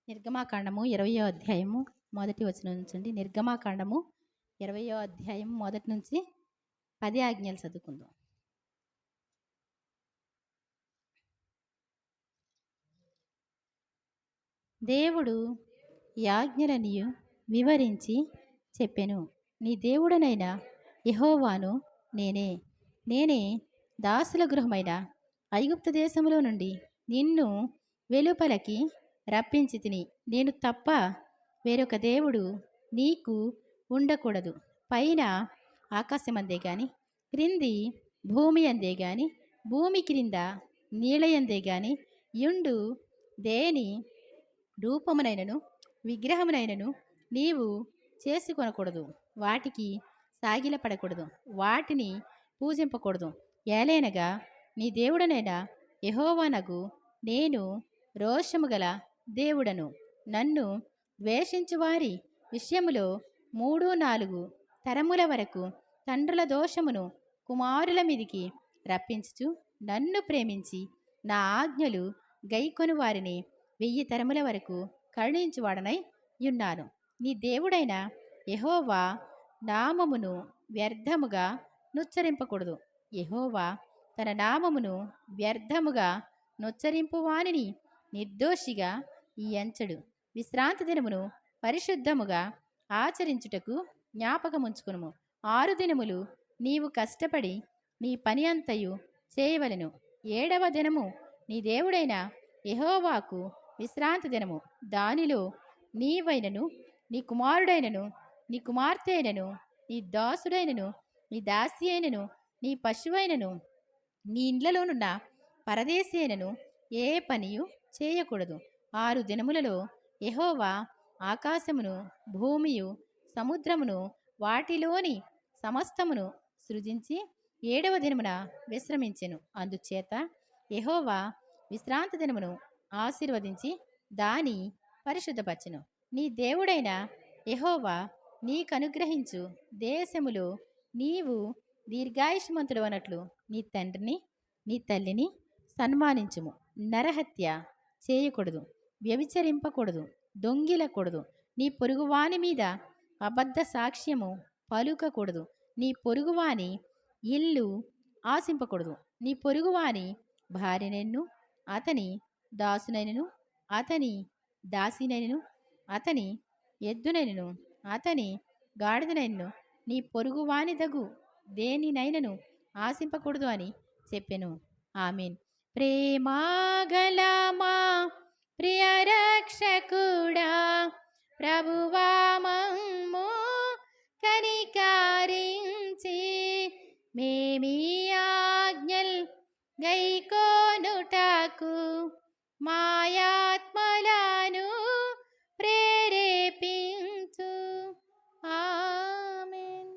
నిర్గమాకాండము 20వ అధ్యాయము మొదటి వచనం నుంచండి. నిర్గమాకాండము 20వ అధ్యాయం మొదటి నుంచి 10 ఆజ్ఞలు చదువుకుందాం. దేవుడు ఈ ఆజ్ఞలనియు వివరించి చెప్పెను. నీ దేవుడనైన యెహోవాను నేనే దాసుల గృహమైన ఐగుప్తు దేశములో నుండి నిన్ను వెలుపలకి రప్పించి తిని. నేను తప్ప వేరొక దేవుడు నీకు ఉండకూడదు. పైన ఆకాశమందే గాని, క్రింది భూమి అందే గాని, భూమి క్రింద నీళ్ళయందే గాని యుండు దేని రూపమునైనను విగ్రహమునైనను నీవు చేసుకొనకూడదు. వాటికి సాగిలపడకూడదు, వాటిని పూజింపకూడదు. ఏలైనగా నీ దేవుడనైన యెహోవానగు నేను రోషము గల దేవుడను. నన్ను ద్వేషించు వారి విషయములో 3-4 తరముల వరకు తండ్రుల దోషమును కుమారుల మీదికి రప్పించుచు, నన్ను ప్రేమించి నా ఆజ్ఞలు గైకొను వారిని 1000 తరముల వరకు కరుణించువాడనై యున్నాను. నీ దేవుడైన యెహోవా నామమును వ్యర్థముగా నుచ్చరింపకూడదు. యెహోవా తన నామమును వ్యర్థముగా నుచ్చరింపు వానిని నిర్దోషిగా ఎంచడు. విశ్రాంతి దినమును పరిశుద్ధముగా ఆచరించుటకు జ్ఞాపకముంచుకునుము. 6 దినములు నీవు కష్టపడి నీ పని అంతయు చేయవలెను. 7వ దినము నీ దేవుడైన యెహోవాకు విశ్రాంతి దినము. దానిలో నీవైనను, నీ కుమారుడైనను, నీ కుమార్తె అయినను, నీ దాసుడైనను, నీ దాసి అయినను, నీ పశువైనను, నీ ఇండ్లలోనున్న పరదేశి అయినను ఏ పనియు చేయకూడదు. 6 దినములలో యెహోవా ఆకాశమును, భూమియు, సముద్రమును, వాటిలోని సమస్తమును సృజించి 7వ దినమున విశ్రమించెను. అందుచేత యెహోవా విశ్రాంతి దినమును ఆశీర్వదించి దాని పరిశుద్ధపరచెను. నీ దేవుడైన యెహోవా నీకనుగ్రహించు దేశములో నీవు దీర్ఘాయుష్మంతుడు అన్నట్లు నీ తండ్రిని నీ తల్లిని సన్మానించుము. నరహత్య చేయకూడదు, వ్యభిచరింపకూడదు, దొంగిలకూడదు, నీ పొరుగువాని మీద అబద్ధ సాక్ష్యము పలుకకూడదు, నీ పొరుగువాని ఇల్లు ఆశింపకూడదు, నీ పొరుగువాని భార్యనైనను, అతని దాసునైనను, అతని దాసినైనను, అతని ఎద్దునైనను, అతని గాడిదనైనను, నీ పొరుగువాని దగు దేనినైనను ఆశింపకూడదు అని చెప్పెను. ఆమేన్. ప్రేమాగలమా ప్రియ రక్షకుడా, ప్రభువా మమ్ము కనికరించి మేమీ ఆజ్ఞల్ గైకొనుటకు మాయాత్మలను ప్రేరేపించు. ఆమేన్.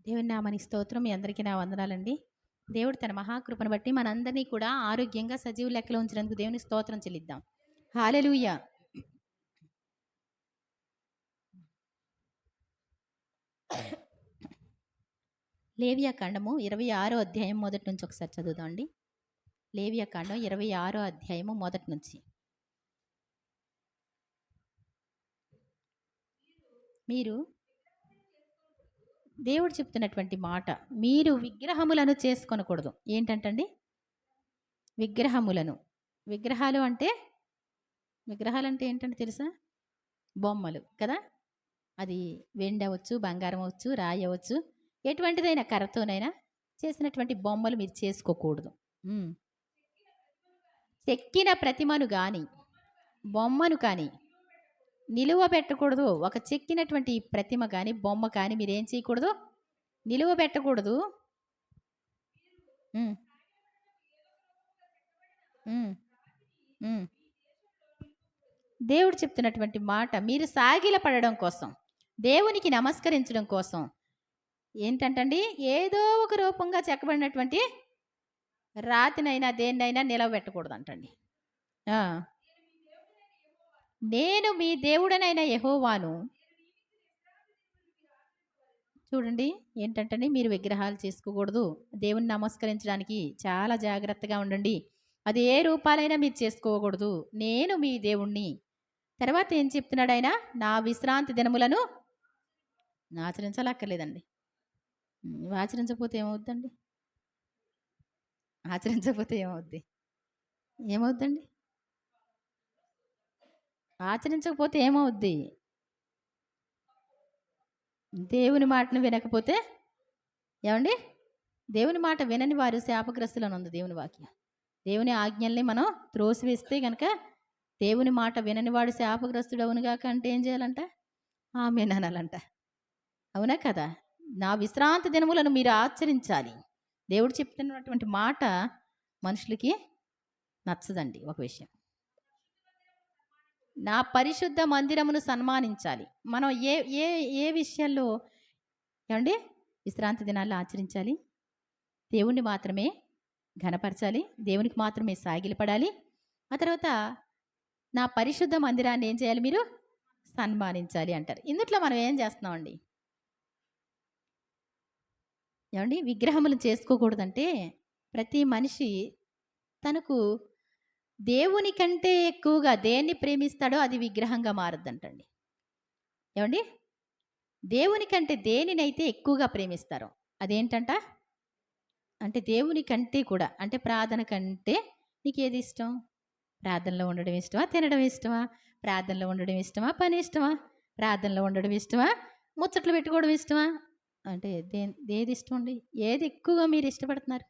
దేవుని నామానికి స్తోత్రం. మీ అందరికీ నా వందనాలండి. దేవుడు తన మహాకృపను బట్టి మనందరినీ కూడా ఆరోగ్యంగా సజీవ లెక్కలో ఉంచినందుకు దేవుని స్తోత్రం చెల్లిద్దాం. హల్లెలూయా. లేవియాకాండము 26వ అధ్యాయం మొదటి నుంచి ఒకసారి చదువుదాం అండి. లేవియాకాండం 26వ అధ్యాయము మొదటి నుంచి. మీరు దేవుడు చెప్తున్నటువంటి మాట, మీరు విగ్రహములను చేసుకొనకూడదు. ఏంటంటండి? విగ్రహములను. విగ్రహాలు అంటే ఏంటంటే తెలుసా? బొమ్మలు కదా. అది వెండి అవ్వచ్చు, బంగారం అవ్వచ్చు, రాయి అవ్వచ్చు, ఎటువంటిదైనా కర్రతోనైనా చేసినటువంటి బొమ్మలు మీరు చేసుకోకూడదు. చెక్కిన ప్రతిమను కానీ బొమ్మను కానీ నిలువ పెట్టకూడదు. ఒక చెక్కినటువంటి ప్రతిమ కానీ బొమ్మ కానీ మీరేం చేయకూడదు? నిలువ పెట్టకూడదు. దేవుడు చెప్తున్నటువంటి మాట, మీరు సాగిల పడడం కోసం, దేవునికి నమస్కరించడం కోసం ఏంటంటండి, ఏదో ఒక రూపంగా చెక్కబడినటువంటి రాతినైనా దేన్నైనా నిలవబెట్టకూడదు అంటండి. నేను మీ దేవుడనైన యెహోవాను. చూడండి ఏంటంటే, మీరు విగ్రహాలు చేసుకోకూడదు. దేవుని నమస్కరించడానికి చాలా జాగ్రత్తగా ఉండండి. అది ఏ రూపాలైనా మీరు చేసుకోకూడదు. నేను మీ దేవుణ్ణి. తర్వాత ఏం చెప్తున్నాడు ఆయన? నా విశ్రాంతి దినములను ఆచరించాలక్కర్లేదండి. ఆచరించకపోతే ఏమవుద్దండి? ఆచరించకపోతే ఏమవుద్ది? ఏమవుద్దండి? ఆచరించకపోతే ఏమవుద్ది? దేవుని మాటను వినకపోతే ఏమండి? దేవుని మాట వినని వారు శాపగ్రస్తులని ఉంది దేవుని వాక్యం. దేవుని ఆజ్ఞల్ని మనం త్రోసివేస్తే గనక దేవుని మాట వినని వాడు శాపగ్రస్తుడవునుగాక అంటే ఏం చేయాలంట? ఆమేన్ అనాలంట. అవునా కదా? నా విశ్రాంతి దినములను మీరు ఆచరించాలి. దేవుడు చెప్తున్నటువంటి మాట మనుషులకి నచ్చదండి ఒక విషయం. నా పరిశుద్ధ మందిరమును సన్మానించాలి. మనం ఏ ఏ ఏ విషయాల్లో ఏమండి విశ్రాంతి దినాల్లో ఆచరించాలి? దేవుణ్ణి మాత్రమే ఘనపరచాలి. దేవునికి మాత్రమే సాగిలపడాలి. ఆ తర్వాత నా పరిశుద్ధ మందిరాన్ని ఏం చేయాలి మీరు? సన్మానించాలి అంటారు. ఇందుట్లో మనం ఏం చేస్తున్నామండి? ఏమండి విగ్రహములు చేసుకోకూడదంటే ప్రతి మనిషి తనకు దేవుని కంటే ఎక్కువగా దేన్ని ప్రేమిస్తాడో అది విగ్రహంగా మారద్దంటండి. ఏమండి దేవుని కంటే దేనినైతే ఎక్కువగా ప్రేమిస్తారో అదేంటంట? అంటే దేవుని కంటే కూడా అంటే ప్రార్థన కంటే నీకు ఏది ఇష్టం? ప్రార్థనలో ఉండడం ఇష్టమా? తినడం ఇష్టమా? ప్రార్థనలో ఉండడం ఇష్టమా? పని ఇష్టమా? ప్రార్థనలో ఉండడం ఇష్టమా? ముచ్చట్లు పెట్టుకోవడం ఇష్టమా? అంటే ఏది ఇష్టం అండి? ఏది ఎక్కువగా మీరు ఇష్టపడుతున్నారు?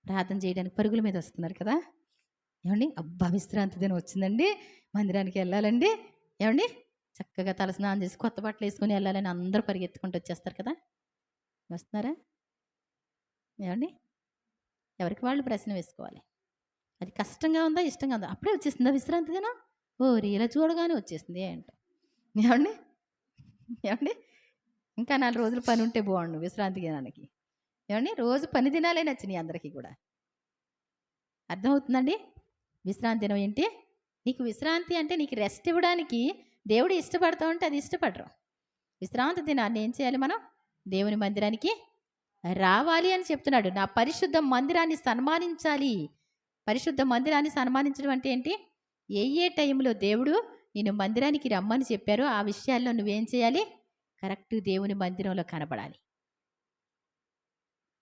ప్రార్థన చేయడానికి పరుగుల మీద వస్తున్నారు కదా! ఏమండి అబ్బా విశ్రాంతి దినం వచ్చిందండి, మందిరానికి వెళ్ళాలండి, ఏమండి చక్కగా తలస్నానం చేసి కొత్త బట్టలు వేసుకొని వెళ్ళాలని అందరూ పరిగెత్తుకుంటూ వచ్చేస్తారు కదా! వస్తున్నారా? ఏమండి ఎవరికి వాళ్ళు ప్రశ్న వేసుకోవాలి. అది కష్టంగా ఉందా? ఇష్టంగా ఉందా? అప్పుడే వచ్చేస్తుందా విశ్రాంతి దినం? ఓరి ఇలా చూడగానే వచ్చేసింది ఏంటో. ఏమండి ఏమండి ఇంకా 4 రోజులు పని ఉంటే బాగుండు విశ్రాంతి దినానికి. ఏమండి రోజు పని దినాలే నచ్చినాయి అందరికీ కూడా. అర్థమవుతుందండి? విశ్రాంతి దినం ఏంటి? నీకు విశ్రాంతి అంటే నీకు రెస్ట్ ఇవ్వడానికి దేవుడు ఇష్టపడతా ఉంటే అది ఇష్టపడరు. విశ్రాంతి దినాన్ని ఏం చేయాలి మనం? దేవుని మందిరానికి రావాలి అని చెప్తున్నాడు. నా పరిశుద్ధ మందిరాన్ని సన్మానించాలి. పరిశుద్ధ మందిరాన్ని సన్మానించడం అంటే ఏంటి? ఏ టైంలో దేవుడు నేను మందిరానికి రమ్మని చెప్పారో ఆ విషయాల్లో నువ్వేం చేయాలి? కరెక్ట్ దేవుని మందిరంలో కనబడాలి.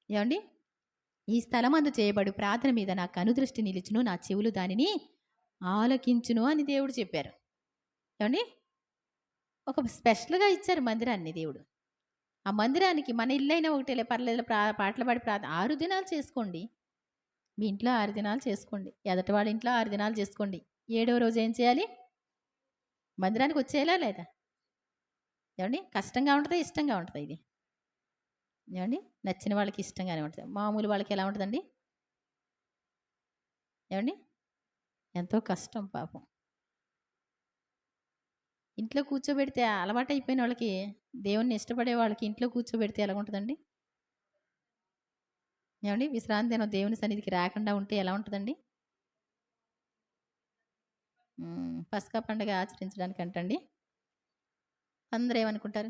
ఏమండి ఈ స్థలమందు చేయబడు ప్రార్థన మీద నా కనుదృష్టి నిలుచును, నా చెవులు దానిని ఆలకించును అని దేవుడు చెప్పారు. ఏమండి ఒక స్పెషల్గా ఇచ్చారు మందిరాన్ని దేవుడు. ఆ మందిరానికి మన ఇల్లైనా ఒకటేలే పర్లేదు, పాటలు పాడి 6 దినాలు చేసుకోండి. మీ ఇంట్లో 6 దినాలు చేసుకోండి. ఎదటి వాళ్ళ ఇంట్లో 6 దినాలు చేసుకోండి. 7వ రోజు ఏం చేయాలి? మందిరానికి వచ్చేయాలా లేదా? ఏమండి కష్టంగా ఉంటుందా? ఇష్టంగా ఉంటుందా ఇది? ఏమండి నచ్చిన వాళ్ళకి ఇష్టంగానే ఉంటుంది. మామూలు వాళ్ళకి ఎలా ఉంటుందండి? ఏమండి ఎంతో కష్టం పాపం. ఇంట్లో కూర్చోబెడితే అలవాటు అయిపోయిన వాళ్ళకి, దేవుణ్ణి ఇష్టపడే వాళ్ళకి ఇంట్లో కూర్చోబెడితే ఎలా ఉంటుందండి? ఏమండి విశ్రాంతి దినం దేవుని సన్నిధికి రాకుండా ఉంటే ఎలా ఉంటుందండి? పస్కా పండుగ ఆచరించడానికి అంటండి అందరూ ఏమనుకుంటారు?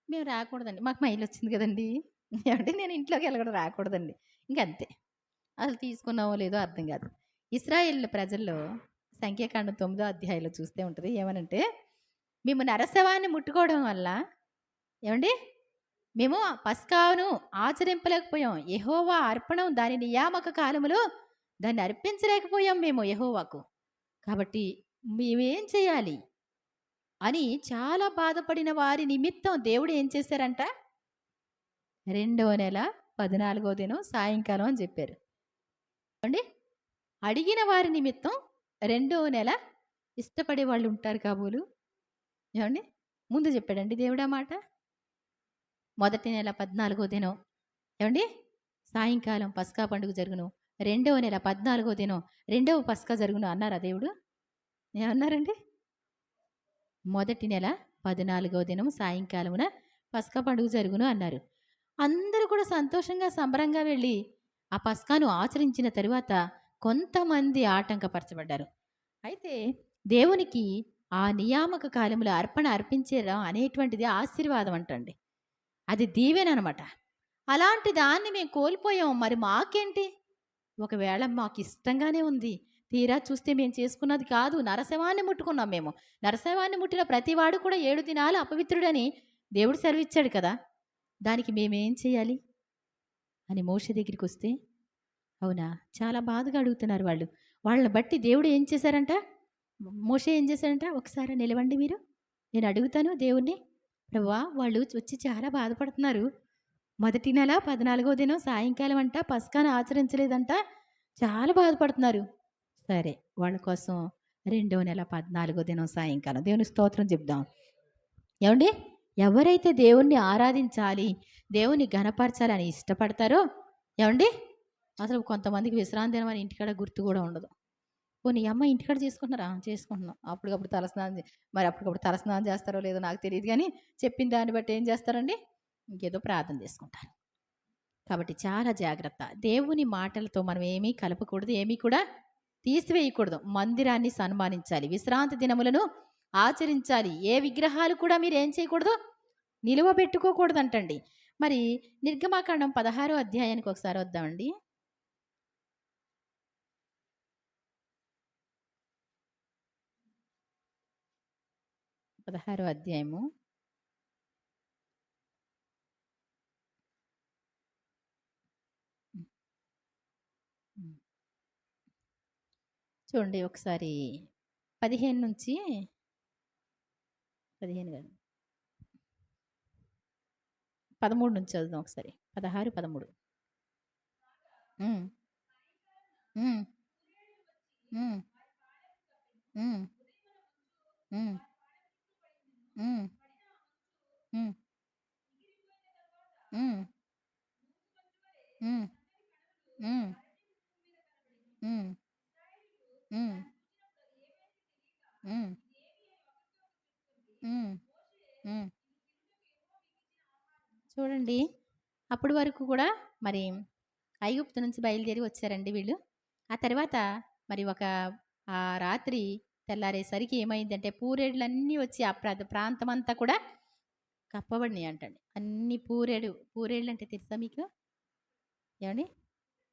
మేము రాకూడదండి, మాకు మైలు వచ్చింది కదండి. ఏమంటే నేను ఇంట్లోకి వెళ్ళి కూడా రాకూడదండి. ఇంకంతే. అసలు తీసుకున్నామో లేదో అర్థం కాదు. ఇశ్రాయేలు ప్రజల్లో సంఖ్యాకాండం 9వ అధ్యాయంలో చూస్తే ఉంటుంది ఏమనంటే, మేము నరసవాన్ని ముట్టుకోవడం వల్ల ఏమండి మేము పస్కాను ఆచరింపలేకపోయాం. యెహోవా అర్పణం దాని నియామక కాలములో దాన్ని అర్పించలేకపోయాం మేము యెహోవాకు. కాబట్టి మేమేం చేయాలి అని చాలా బాధపడిన వారి నిమిత్తం దేవుడు ఏం చేశారంట? 2వ నెల 14వ దినం సాయంకాలం అని చెప్పారు. ఏమండి అడిగిన వారి నిమిత్తం 2వ నెల ఇష్టపడే వాళ్ళు ఉంటారు కాబోలు. ఏమండి ముందు చెప్పాడండి దేవుడు ఆ మాట. మొదటి నెల 14వ దినం ఏమండి సాయంకాలం పస్కా పండుగ జరుగును. 2వ నెల 14వ దినం 2వ పస్కా జరుగును అన్నారా దేవుడు? ఏమన్నారండి? మొదటి నెల 14వ దినం సాయంకాలమున పస్కా పండుగ జరుగును అన్నారు. అందరూ కూడా సంతోషంగా సంబరంగా వెళ్ళి ఆ పస్కాను ఆచరించిన తరువాత కొంతమంది ఆటంకపరచబడ్డారు. అయితే దేవునికి ఆ నియామక కాలంలో అర్పణ అర్పించేరా అనేటువంటిది ఆశీర్వాదం అంటండి. అది దీవెన అనమాట. అలాంటి దాన్ని మేము కోల్పోయాం. మరి మాకేంటి? ఒకవేళ మాకు ఇష్టంగానే ఉంది. తీరా చూస్తే మేము చేసుకున్నది కాదు. నరశవాన్ని ముట్టుకున్నాం మేము. నరశవాన్ని ముట్టిన ప్రతివాడు కూడా 7 దినాలు అపవిత్రుడని దేవుడు సెలవిచ్చాడు కదా! దానికి మేమేం చేయాలి? అని మోషే దగ్గరికొస్తే, అవునా! చాలా బాధగా అడుగుతున్నారు వాళ్ళు. వాళ్ళని బట్టి దేవుడు ఏం చేశారంట? మోషే ఏం చేశాడంట? "ఒకసారి నిలవండి మీరు. నేను అడుగుతాను దేవుడిని. ప్రభువా వాళ్ళు వచ్చి చాలా బాధపడుతున్నారు. మొదటి నెల 14వ దినం సాయంకాలం అంట పస్కాను ఆచరించలేదంట. చాలా బాధపడుతున్నారు." సరే. వాళ్ళ కోసం రెండో నెల 14వ దినం సాయంకాలం దేవుని స్తోత్రం చెప్దాం. ఏవండి? ఎవరైతే దేవుణ్ణి ఆరాధించాలి, దేవుణ్ణి ఘనపరచాలని ఇష్టపడతారో ఏవండి? అసలు కొంతమందికి విశ్రాంతి దినం అని ఇంటికాడ గుర్తు కూడా ఉండదు. పోనీ అమ్మ ఇంటికాడ చేసుకుంటున్నారా? చేసుకుంటున్నాం. అప్పటికప్పుడు తలస్నానం మరి అప్పటికప్పుడు తలస్నానం చేస్తారో లేదో నాకు తెలీదు గానీ, చెప్పిన దాన్ని బట్టి ఏం చేస్తారండి? ఇంకేదో ప్రార్థన చేసుకుంటారు. కాబట్టి చాలా జాగ్రత్త. దేవుని మాటలతో మనం ఏమీ కలపకూడదు. ఏమీ కూడా తీసివేయకూడదు. మందిరాన్ని సన్మానించాలి. విశ్రాంతి దినములను ఆచరించాలి. ఏ విగ్రహాలు కూడా మీరేం చేయకూడదు? నిలువబెట్టుకోకూడదంటండి. మరి నిర్గమాకాండం 16వ అధ్యాయానికి ఒకసారి వద్దామండి. 16వ అధ్యాయము. హ్మ్. చూడండి ఒకసారి 15 నుంచి 15 కాదు 13 నుంచి చదువుదాం ఒకసారి. 16, 13. హ్మ్. హ్మ్. హ్మ్. హ్మ్. హ్మ్. హ్మ్. హ్మ్. హ్మ్. హ్మ్. హ్మ్. హ్మ్. హ్మ్. హ్మ్. హ్మ్. హ్మ్. చూడండి. అప్పటి వరకు కూడా మరి ఐగుప్తు నుంచి బయలుదేరి వచ్చారండి వీళ్ళు. ఆ తర్వాత మరి రాత్రి తెల్లారేసరికి ఏమైందంటే పూరేడులన్నీ వచ్చి ఆ ప్రాంతమంతా కూడా కప్పబడినాయంటండి. అన్ని పూరేళ్ళంటే తెలుసా మీకు? ఏవండీ?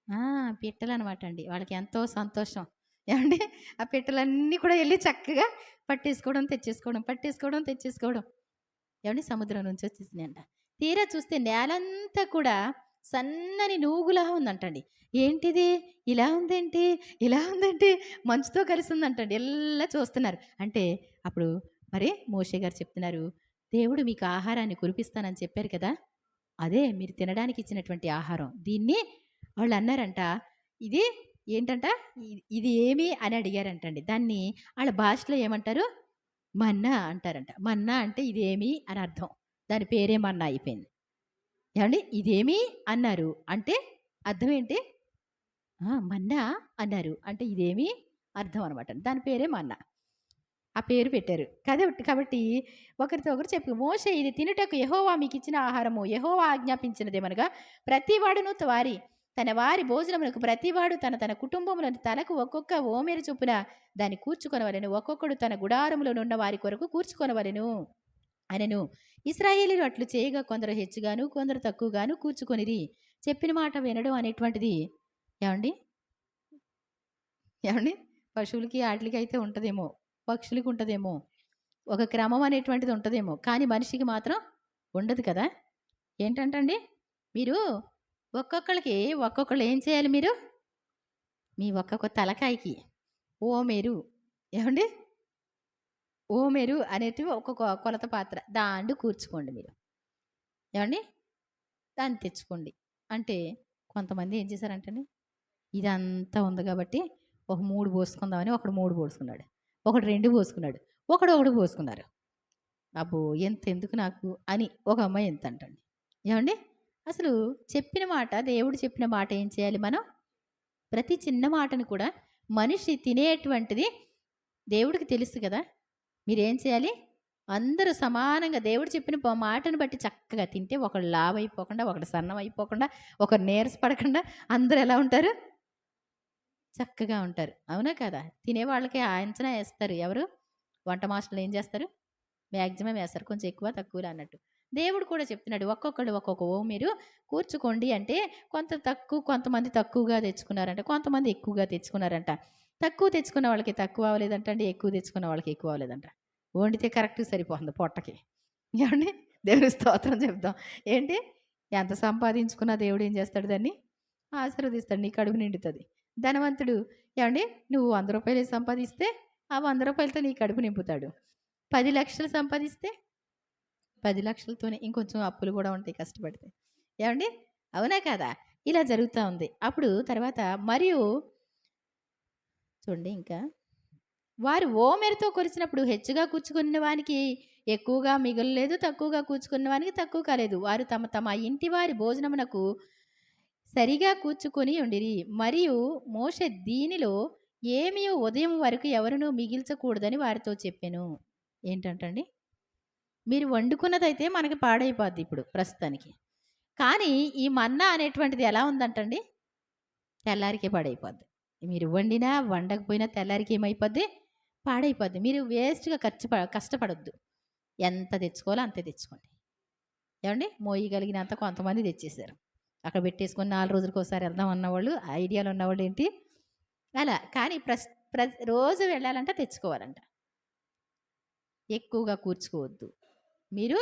ఆ! పిట్టలనమాట అండి. వాళ్ళకి ఎంతో సంతోషం. ఏవండీ? ఆ పిట్టలన్నీ కూడా ఎళ్లి చక్కగా పట్టేసుకోవడం, తెచ్చేసుకోవడం, పట్టేసుకోవడం, తెచ్చేసుకోవడం. ఏవండీ? సముద్రం నుంచి వచ్చేసినాయంట. తీరా చూస్తే నేలంతా కూడా సన్నని నూగులా ఉందంటండి. ఏంటిది? ఇలా ఉందేంటి? ఇలా ఉందేంటి? మంచుతో కలిసి ఉందంటండి. ఎల్లా చూస్తున్నారు. అంటే అప్పుడు మరి మోషే గారు చెప్తున్నారు, "దేవుడు మీకు ఆహారాన్ని కురిపిస్తానని చెప్పారు కదా! అదే మీరు తినడానికి ఇచ్చినటువంటి ఆహారం. దీన్ని" వాళ్ళన్నారంట, "ఇది ఏంటంట? ఇది ఏమి?" అని అడిగారంటండి. దాన్ని ఆళ్ళ భాషలో ఏమంటారు? మన్నా అంటారంట. మన్నా అంటే ఇదేమి అని అర్థం. దాని పేరే మన్నా అయిపోయింది. ఏవండీ? ఇదేమి అన్నారు. అంటే అర్థం ఏంటి? మన్నా అన్నారు. అంటే ఇదేమి అర్థం అనమాట. దాని పేరే మన్నా. ఆ పేరు పెట్టారు. కాబట్టి ఒకరితో ఒకరు మోషే ఇది తినుటకు యెహోవా మీకిచ్చిన ఆహారము. యెహోవా ఆజ్ఞాపించినదేమనగా ప్రతివాడును తన వారి భోజనమునకు ప్రతివాడు తన తన కుటుంబములను తలకు ఒక్కొక్క ఓమెరు చొప్పున దాన్ని కూర్చుకొనవలెను. ఒక్కొక్కడు తన గుడారములోనున్న వారి కొరకు కూర్చుకొనవలెను అనెను. ఇశ్రాయేలీయులు అట్లు చేయగా కొందరు హెచ్చుగాను, కొందరు తక్కువగాను కూర్చుకొనిరి. చెప్పిన మాట వినడం అనేటువంటిది ఏవండీ? ఏవండీ? పశువులకి ఆటిలకి అయితే ఉంటదేమో. పక్షులకి ఉంటదేమో. ఒక క్రమం అనేటువంటిది ఉంటదేమో. కానీ మనిషికి మాత్రం ఉండదు కదా! ఏంటంటండి? మీరు ఒక్కొక్కళ్ళు ఏం చేయాలి మీరు? మీ ఒక్కొక్క తలకాయకి ఓమెరు ఏవండీ? ఓమెరు అనేటివి ఒక్కొక్క కొలత పాత్ర. దాంట్లో కూర్చుకోండి మీరు. ఏవండీ? దాన్ని తెచ్చుకోండి. అంటే కొంతమంది ఏం చేశారంటండి, ఇదంతా ఉంది కాబట్టి ఒక 3 పోసుకుందామని ఒకడు 3 పోసుకున్నాడు. ఒకడు 2 పోసుకున్నాడు. ఒకడు 1 పోసుకున్నారు. అబ్బో! ఎంతెందుకు నాకు అని ఒక అమ్మాయి ఎంతంటండి. ఏవండీ? అసలు చెప్పిన మాట దేవుడు చెప్పిన మాట ఏం చేయాలి మనం? ప్రతి చిన్న మాటను కూడా మనిషి తినేటువంటిది దేవుడికి తెలుసు కదా! మీరేం చేయాలి? అందరూ సమానంగా దేవుడు చెప్పిన మాటను బట్టి చక్కగా తింటే ఒకళ్ళు లావయిపోకుండా, ఒకడు సన్నమయిపోకుండా, ఒకరు నీరసపడకుండా అందరూ ఎలా ఉంటారు? చక్కగా ఉంటారు. అవునా కదా? తినేవాళ్ళకి ఆ అంచనా ఏస్తారు. ఎవరు? వంట మాస్టర్‌లు ఏం చేస్తారు? మాక్సిమం ఏస్తారు. కొంచెం ఎక్కువ, తక్కువలో అన్నట్టు. దేవుడు కూడా చెప్తున్నాడు, ఒక్కొక్కళ్ళు ఒక్కొక్క మీరు కూర్చుకోండి అంటే, కొంతమంది తక్కువగా తెచ్చుకున్నారంట, కొంతమంది ఎక్కువగా తెచ్చుకున్నారంట. తక్కువ తెచ్చుకున్న వాళ్ళకి తక్కువ అవ్వలేదంటండి, ఎక్కువ తెచ్చుకున్న వాళ్ళకి ఎక్కువ అవ్వలేదంట. వండితే కరెక్ట్‌గా సరిపోతుంది పొట్టకి. ఏవండీ? దేవునికి స్తోత్రం చెప్దాం. ఏంటి? ఎంత సంపాదించుకున్నా దేవుడు ఏం చేస్తాడు దాన్ని? ఆశీర్వదిస్తాడు. నీ కడుపు నిండుతది. ధనవంతుడు ఏవండీ? నువ్వు రూ. 100 సంపాదిస్తే, ఆ రూ. 100తో నీ కడుపు నింపుతాడు. 10,00,000 సంపాదిస్తే 10,00,000తోనే ఇంకొంచెం అప్పులు గూడా ఉంటాయి కష్టపడితే. ఏవండీ? అవునా కాదా? ఇలా జరుగుతా ఉంది. అప్పుడు తర్వాత మరియు చూడండి ఇంకా, వారు ఓమెరుతో కొలిచినప్పుడు హెచ్చుగా కూర్చుకున్న వానికి ఎక్కువగా మిగలలేదు, తక్కువగా కూర్చుకున్న వానికి తక్కువ కాలేదు. వారు తమ తమ ఇంటి వారి భోజనమునకు సరిగా కూర్చుకొని ఉండిరి. మరియు మోషే దీనిలో ఏమియో ఉదయం వరకు ఎవరునూ మిగిల్చకూడదని వారితో చెప్పెను. ఏంటంటండి? మీరు వండుకున్నదైతే మనకి పాడైపోద్ది ఇప్పుడు ప్రస్తుతానికి. కానీ ఈ మన్నా అనేటువంటిది ఎలా ఉందంటండి? తెల్లారికే పాడైపోద్ది. మీరు వండినా, వండకపోయినా తెల్లారికి ఏమైపోద్ది? పాడైపోద్ది. మీరు వేస్ట్‌గా కష్టపడొద్దు. ఎంత తెచ్చుకోవాలో అంతే తెచ్చుకోండి. ఏవండీ? మోయగలిగినంత కొంతమంది తెచ్చేసారు. అక్కడ పెట్టేసుకొని 4 రోజులకోసారి వెళ్దాం అన్నవాళ్ళు, ఐడియాలు ఉన్నవాళ్ళు ఏంటి? అలా. కానీ రోజు వెళ్ళాలంటే తెచ్చుకోవాలంట. ఎక్కువగా కూర్చుకోవద్దు. మీరు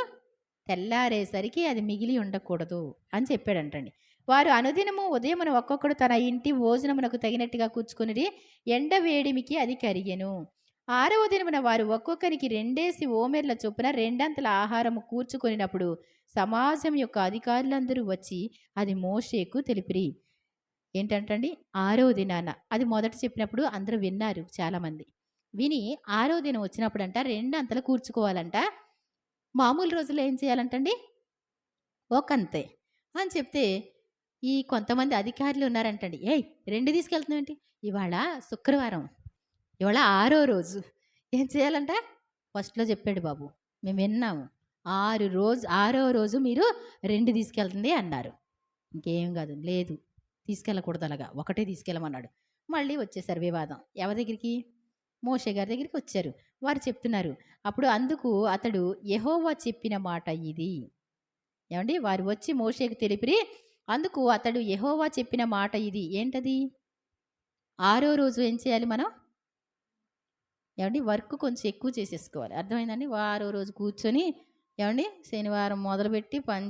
తెల్లారేసరికి అది మిగిలి ఉండకూడదు అని చెప్పాడంటండి. వారు అనుదినము ఉదయమున ఒక్కొక్కడు తన ఇంటి భోజనమునకు తగినట్టుగా కూర్చుకునిడి. ఎండ వేడిమికి అది కరిగెను. 6వ దినమున వారు ఒక్కొక్కరికి 2 ఓమెర్ల చొప్పున 2 ఆహారము కూర్చుకొనినప్పుడు సమాజం యొక్క అధికారులందరూ వచ్చి అది మోషేకు తెలిపిరి. ఏంటంటండి? 6వ దినాన అది మొదట చెప్పినప్పుడు అందరూ విన్నారు చాలామంది. విని 6వ దినం వచ్చినప్పుడంట 2 కూర్చుకోవాలంట. మామూలు రోజుల్లో ఏం చేయాలంటండి? ఒకంతే అని చెప్తే, ఈ కొంతమంది అధికారులు ఉన్నారంటండి. "ఏయ్! 2 తీసుకెళ్తున్నావేంటి? ఇవాళ శుక్రవారం. ఇవాళ 6 రోజు. ఏం చేయాలంట?" ఫస్ట్‌లో చెప్పాడు బాబు. మేము విన్నాము. 6వ రోజు మీరు 2 తీసుకెళ్తుంది అన్నారు. ఇంకేం కాదు. లేదు, తీసుకెళ్ళకూడదు అలాగా. ఒకటే తీసుకెళ్ళమన్నాడు. మళ్ళీ వచ్చేసారు వివాదం. ఎవరి దగ్గరికి? మోషే గారి దగ్గరికి వచ్చారు. వారు చెప్తున్నారు. అప్పుడు అందుకు అతడు యెహోవా చెప్పిన మాట ఇది. ఏవండీ? వారు వచ్చి మోషేకు తెలిపిరి. అందుకు అతడు యెహోవా చెప్పిన మాట ఇది. ఏంటది? 6వ రోజు ఏం చేయాలి మనం? ఏవండీ? వర్క్ కొంచెం ఎక్కువ చేసేసుకోవాలి. అర్థమైందండి? 6వ రోజు కూర్చొని ఏవండీ? శనివారం మొదలుపెట్టి పని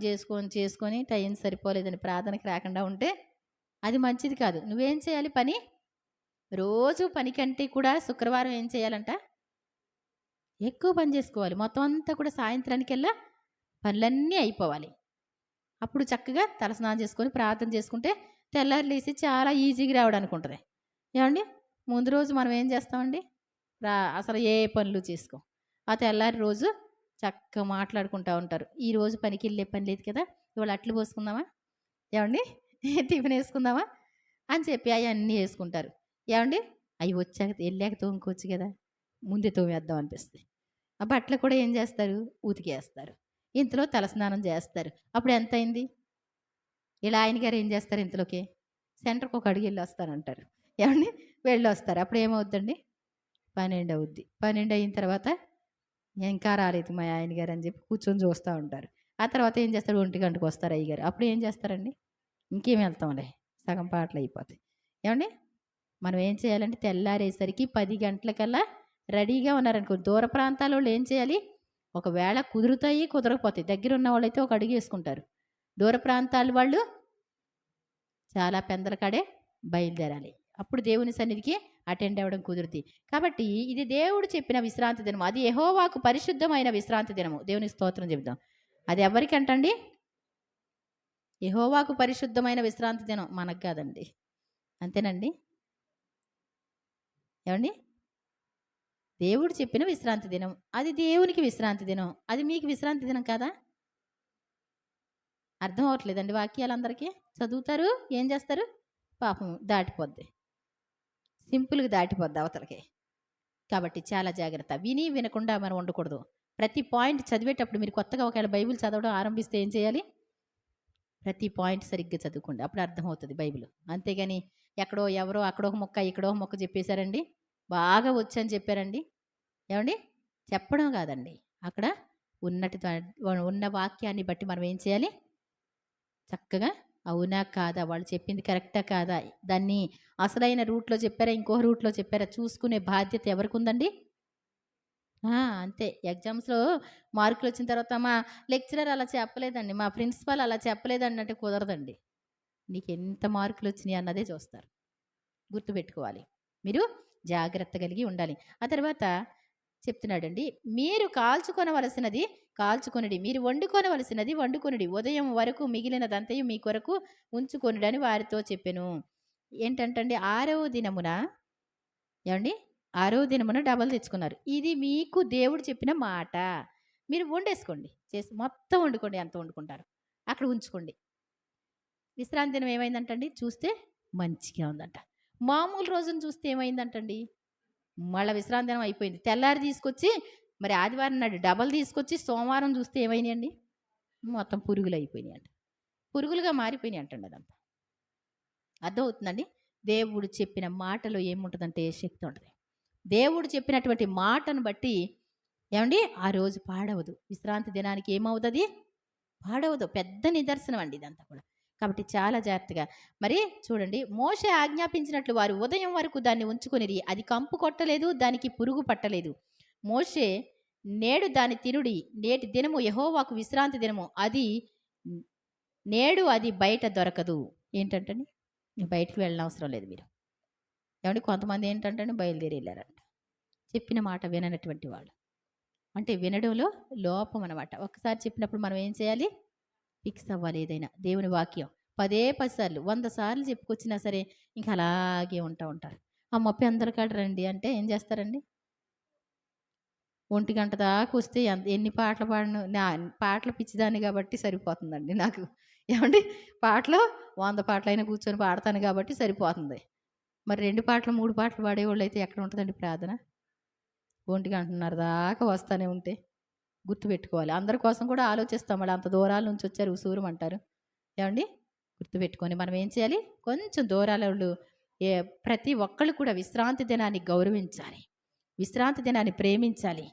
చేసుకొని టైం సరిపోలేదని ప్రార్థనకి రాకుండా ఉంటే అది మంచిది కాదు. నువ్వేం చేయాలి పని? రోజు పని కంటే కూడా శుక్రవారం ఏం చేయాలంట? ఎక్కువ పని చేసుకోవాలి. మొత్తం అంతా కూడా సాయంత్రానికల్లా పనులన్నీ అయిపోవాలి. అప్పుడు చక్కగా తలస్నానం చేసుకొని ప్రార్థన చేసుకుంటే తెల్లారి లేసి చాలా ఈజీగా రావడానికి ఉంటది. ఏవండీ? ముందు రోజు మనం ఏం చేస్తామండి? అసలు ఏ పనులు చేసుకోం. ఆ తెల్లారి రోజు చక్కగా మాట్లాడుకుంటా ఉంటారు. ఈరోజు పనికెళ్ళే పని లేదు కదా! ఇవాళ అట్లు పోసుకుందామా? ఏవండీ? టిఫిన్ ఏసుకుందామా? అని చెప్పి అయన్నీ ఏసుకుంటారు. ఏవండీ? అయి ఎళ్ళాక తోముకోవచ్చు గదా! ముందే తోమేద్దాం అనిపిస్తది. ఆ బట్టలు కూడా ఏం చేస్తారు? ఉతికేస్తారు. ఇంతలో తలస్నానం చేస్తారు. అప్పుడు ఎంతయింది? ఇలా ఆయన గారు ఏం చేస్తారు ఇంతలోకి? సెంటర్‌కి ఒక అడుగు ఎళ్ళొస్తానంటారు. ఏవండీ? వెళ్ళొస్తారు. అప్పుడు ఏమవుద్దండి? 12 అవుద్ది. 12 అయిన తర్వాత ఇంకా రాలేదు మా ఆయన గారు అని చెప్పి కూర్చొని చూస్తా ఉంటారు. ఆ తర్వాత ఏం చేస్తారు? 1 వస్తారు అయ్యగారు. అప్పుడు ఏం చేస్తారండి? ఇంకేం వెళ్తాంలే, సగం పాటలు అయిపోతాయి. ఏవండీ? మనం ఏం చేయాలంటే తెల్లారేసరికి 10 గంటలకల్లా రెడీగా ఉన్నారనుకో. దూర ప్రాంతాలోళ్ళు ఏం చేయాలి? ఒకవేళ కుదురుతాయి, కుదరకపోతాయి. దగ్గరున్న వాళ్ళైతే ఒక అడుగేసుకుంటారు. దూర ప్రాంతాల వాళ్ళు చాలా పెందల కాడే బయలుదేరాలి. అప్పుడు దేవుని సన్నిధికి అటెండ్ అవ్వడం కుదురుద్ది. కాబట్టి ఇది దేవుడు చెప్పిన విశ్రాంతి దినం. అది యెహోవాకు పరిశుద్ధమైన విశ్రాంతి దినము. దేవునికి స్తోత్రం చెబుదాం. అది ఎవరికంటండి? యెహోవాకు పరిశుద్ధమైన విశ్రాంతి దినం. మనకు కాదండి. అంతేనండి? ఏవండీ? దేవుడు చెప్పిన విశ్రాంతి దినం. అది దేవునికి విశ్రాంతి దినం. అది మీకు విశ్రాంతి దినం కాదా? అర్థం అవ్వట్లేదండి వాక్యాలందరికీ? చదువుతారు, ఏం చేస్తారు? పాపం దాటిపోద్ది. సింపుల్‌గా దాటిపోద్ది అవతలకి. కాబట్టి చాలా జాగ్రత్త. విని వినకుండా మనం ఉండకూడదు. ప్రతి పాయింట్ చదివేటప్పుడు మీరు కొత్తగా ఒకవేళ బైబిల్ చదవడం ఆరంభిస్తే ఏం చేయాలి? ప్రతి పాయింట్ సరిగ్గా చదువుకోండి. అప్పుడు అర్థమవుతది బైబిల్. అంతేగాని ఎక్కడో ఎవరో అక్కడో ఒక ముక్క, ఇక్కడో ఒక ముక్క చెప్పేశారండి. బాగా వచ్చని చెప్పారండి. ఏవండీ? చెప్పడం కాదండి. అక్కడ ఉన్న వాక్యాన్ని బట్టి మనం ఏం చేయాలి? చక్కగా అవునా కాదా, వాళ్ళు చెప్పింది కరెక్టా కాదా, దాన్ని అసలైన రూట్లో చెప్పారా, ఇంకో రూట్లో చెప్పారా చూసుకునే బాధ్యత ఎవరికి ఉందండి? అంతే. ఎగ్జామ్స్‌లో మార్కులొచ్చిన తర్వాత మా లెక్చరర్ అలా చెప్పలేదండి, మా ప్రిన్సిపల్ అలా చెప్పలేదండి అంటే కుదరదండి. నీకెంత మార్కులొచ్చినాయి అన్నదే చూస్తారు. గుర్తుపెట్టుకోవాలి. మీరు జాగ్రత్త కలిగి ఉండాలి. ఆ తర్వాత చెప్తున్నాడండి. మీరు కాల్చుకొనవలసినది కాల్చుకొనుడి. మీరు వండుకొనవలసినది వండుకొనుడి. ఉదయం వరకు మిగిలినదంతయు మీ కొరకు ఉంచుకొనుడని వారితో చెప్పెను. ఏంటంటండి, ఆరవ దినమున ఏవండీ? ఆరో దినమున డబల్ తెచ్చుకున్నారు. ఇది మీకు దేవుడు చెప్పిన మాట. మీరు వండేసుకోండి. చేసి మొత్తం వండుకోండి. ఎంత వండుకుంటారో అక్కడ ఉంచుకోండి. విశ్రాంతి దినం ఏమైందంటండి, చూస్తే మంచిగా ఉందంట. మామూలు రోజున చూస్తే ఏమైందంటండి, మళ్ళా విశ్రాంతి దినం అయిపోయింది. తెల్లారి తీసుకొచ్చి మరి ఆదివారం నాడు డబల్ తీసుకొచ్చి సోమవారం చూస్తే ఏమైనాయండి? మొత్తం పురుగులయిపోయినాయంట. పురుగులుగా మారిపోయినాయంటండి అదంతా. అర్థమవుతుందండి? దేవుడు చెప్పిన మాటలో ఏముంటదంటే శక్తి ఉంటది. దేవుడు చెప్పినటువంటి మాటను బట్టి ఏవండీ ఆ రోజు పాడవదు. విశ్రాంతి దినానికి ఏమవుతది? పాడవదు. పెద్ద నిదర్శనం అండి ఇదంతా కూడా. కాబట్టి చాలా జాగ్రత్తగా మరి చూడండి, మోషే ఆజ్ఞాపించినట్లు వారు ఉదయం వరకు దాన్ని ఉంచుకొనిరి. అది కంపు కొట్టలేదు, దానికి పురుగు పట్టలేదు. మోషే నేడు దాని తినుడి, నేటి దినము యెహోవాకు విశ్రాంతి దినము. అది నేడు అది బయట దొరకదు. ఏంటంటండి, బయటికి వెళ్ళనవసరం లేదు మీరు. ఏమంటే కొంతమంది ఏంటంటే బయలుదేరి వెళ్ళారంట. చెప్పిన మాట విననటువంటి వాళ్ళు. అంటే వినడంలో లోపం అనమాట. ఒక్కసారి చెప్పినప్పుడు మనం ఏం చేయాలి? ఫిక్స్ అవ్వాలి ఏదైనా. దేవుని వాక్యం 10 సార్లు 100 సార్లు చెప్పుకొచ్చినా సరే ఇంకా అలాగే ఉంటారు. అమ్మ పెందలకాడ రండి అంటే ఏం చేస్తారండి? 1 గంట దాకా వస్తే ఎన్ని పాటలు పాడను, పాటలు పిచ్చిదాన్ని కాబట్టి సరిపోతుందండి నాకు. ఏమండి, పాటలు 100 పాటలైనా కూర్చొని పాడతాను కాబట్టి సరిపోతుంది. మరి 2 పాటలు 3 పాటలు పాడేవాళ్ళైతే ఎక్కడ ఉంటుందండి ప్రార్థన? 1 గంటన్నర దాకా వస్తానే ఉంటే గుర్తుపెట్టుకోవాలి. అందరి కోసం కూడా ఆలోచిస్తాం. మళ్ళీ అంత దూరాల నుంచి వచ్చారు ఉసూరుమంటారు. ఏవండి? గుర్తుపెట్టుకొని మనం ఏం చేయాలి? కొంచెం దూరాలోళ్ళు ఏ ప్రతి ఒక్కళ్ళు కూడా విశ్రాంతి దినాన్ని గౌరవించాలి. విశ్రాంతి దినాన్ని ప్రేమించాలి.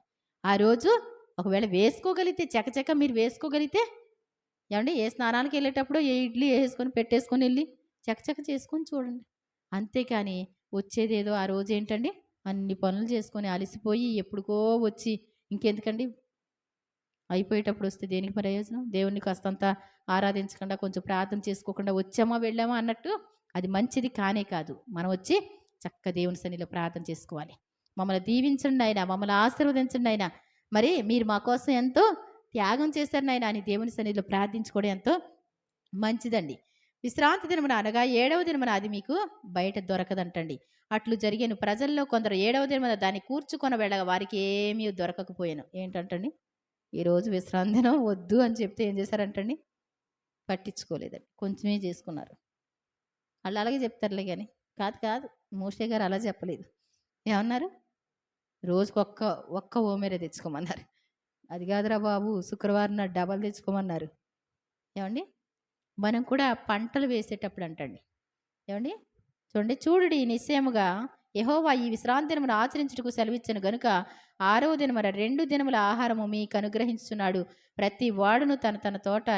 ఆ రోజు ఒకవేళ వేసుకోగలిగితే చకచక మీరు వేసుకోగలిగితే ఏవండి, ఏ స్నానానికెళ్ళేటప్పుడో ఏ ఇడ్లీ ఏసేసుకొని పెట్టేసుకొని ఎళ్లి చకచక చేసుకొని చూడండి. అంతేకాని వచ్చేదేదో ఆ రోజేంటండి, అన్ని పనులు చేసుకొని అలసిపోయి ఎప్పుడుకో వచ్చి ఇంకెందుకండి అయిపోయేటప్పుడు వస్తే దేనికి ప్రయోజనం? దేవుడిని కాస్తంత ఆరాధించకుండా, కొంచెం ప్రార్థన చేసుకోకుండా వచ్చామా, వెళ్ళామా అన్నట్టు అది మంచిది కానే కాదు. మనం వచ్చి దేవుని సన్నిధిలో ప్రార్థన చేసుకోవాలి. మమ్మల్ని దీవించండి నాయనా, మమ్మల్ని ఆశీర్వదించండి నాయనా. మరి మీరు మా కోసం ఎంతో త్యాగం చేశారు నాయనా అని దేవుని సన్నిధిలో ప్రార్థించుకోవడం ఎంతో మంచిదండి. విశ్రాంతి దినమున అనగా 7వ దినమున అది మీకు బయట దొరకదంటండి. అట్లు జరిగెను. ప్రజల్లో కొందరు 7వ దినమున దాన్ని కూర్చుకొని వెళ్ళగా వారికి ఏమీ దొరకకపోయాను. ఏంటంటండి, ఈరోజు విశ్రాంతి దినం వద్దు అని చెప్తే ఏం చేశారంటండి, పట్టించుకోలేదండి. కొంచెమే చేసుకున్నారు. వాళ్ళు అలాగే చెప్తారులే కానీ కాదు కాదు, మోషే గారు అలా చెప్పలేదు. ఏమన్నారు? రోజుకి ఒక్క ఓమేరే తెచ్చుకోమన్నారు. అది కాదురా బాబు, శుక్రవారం నాడు డబల్ తెచ్చుకోమన్నారు. ఏమండి, మనం కూడా పంటలు వేసేటప్పుడు అంటండి, ఏమండి చూడండి, చూడుడి నిశ్చయముగా యెహోవా ఈ విశ్రాంతి దినమును ఆచరించుటకు సెలవిచ్చెను గనుక 6వ దినమున 2 దినముల ఆహారము మీకు అనుగ్రహించుచున్నాడు. ప్రతి వాడును తన తన తోట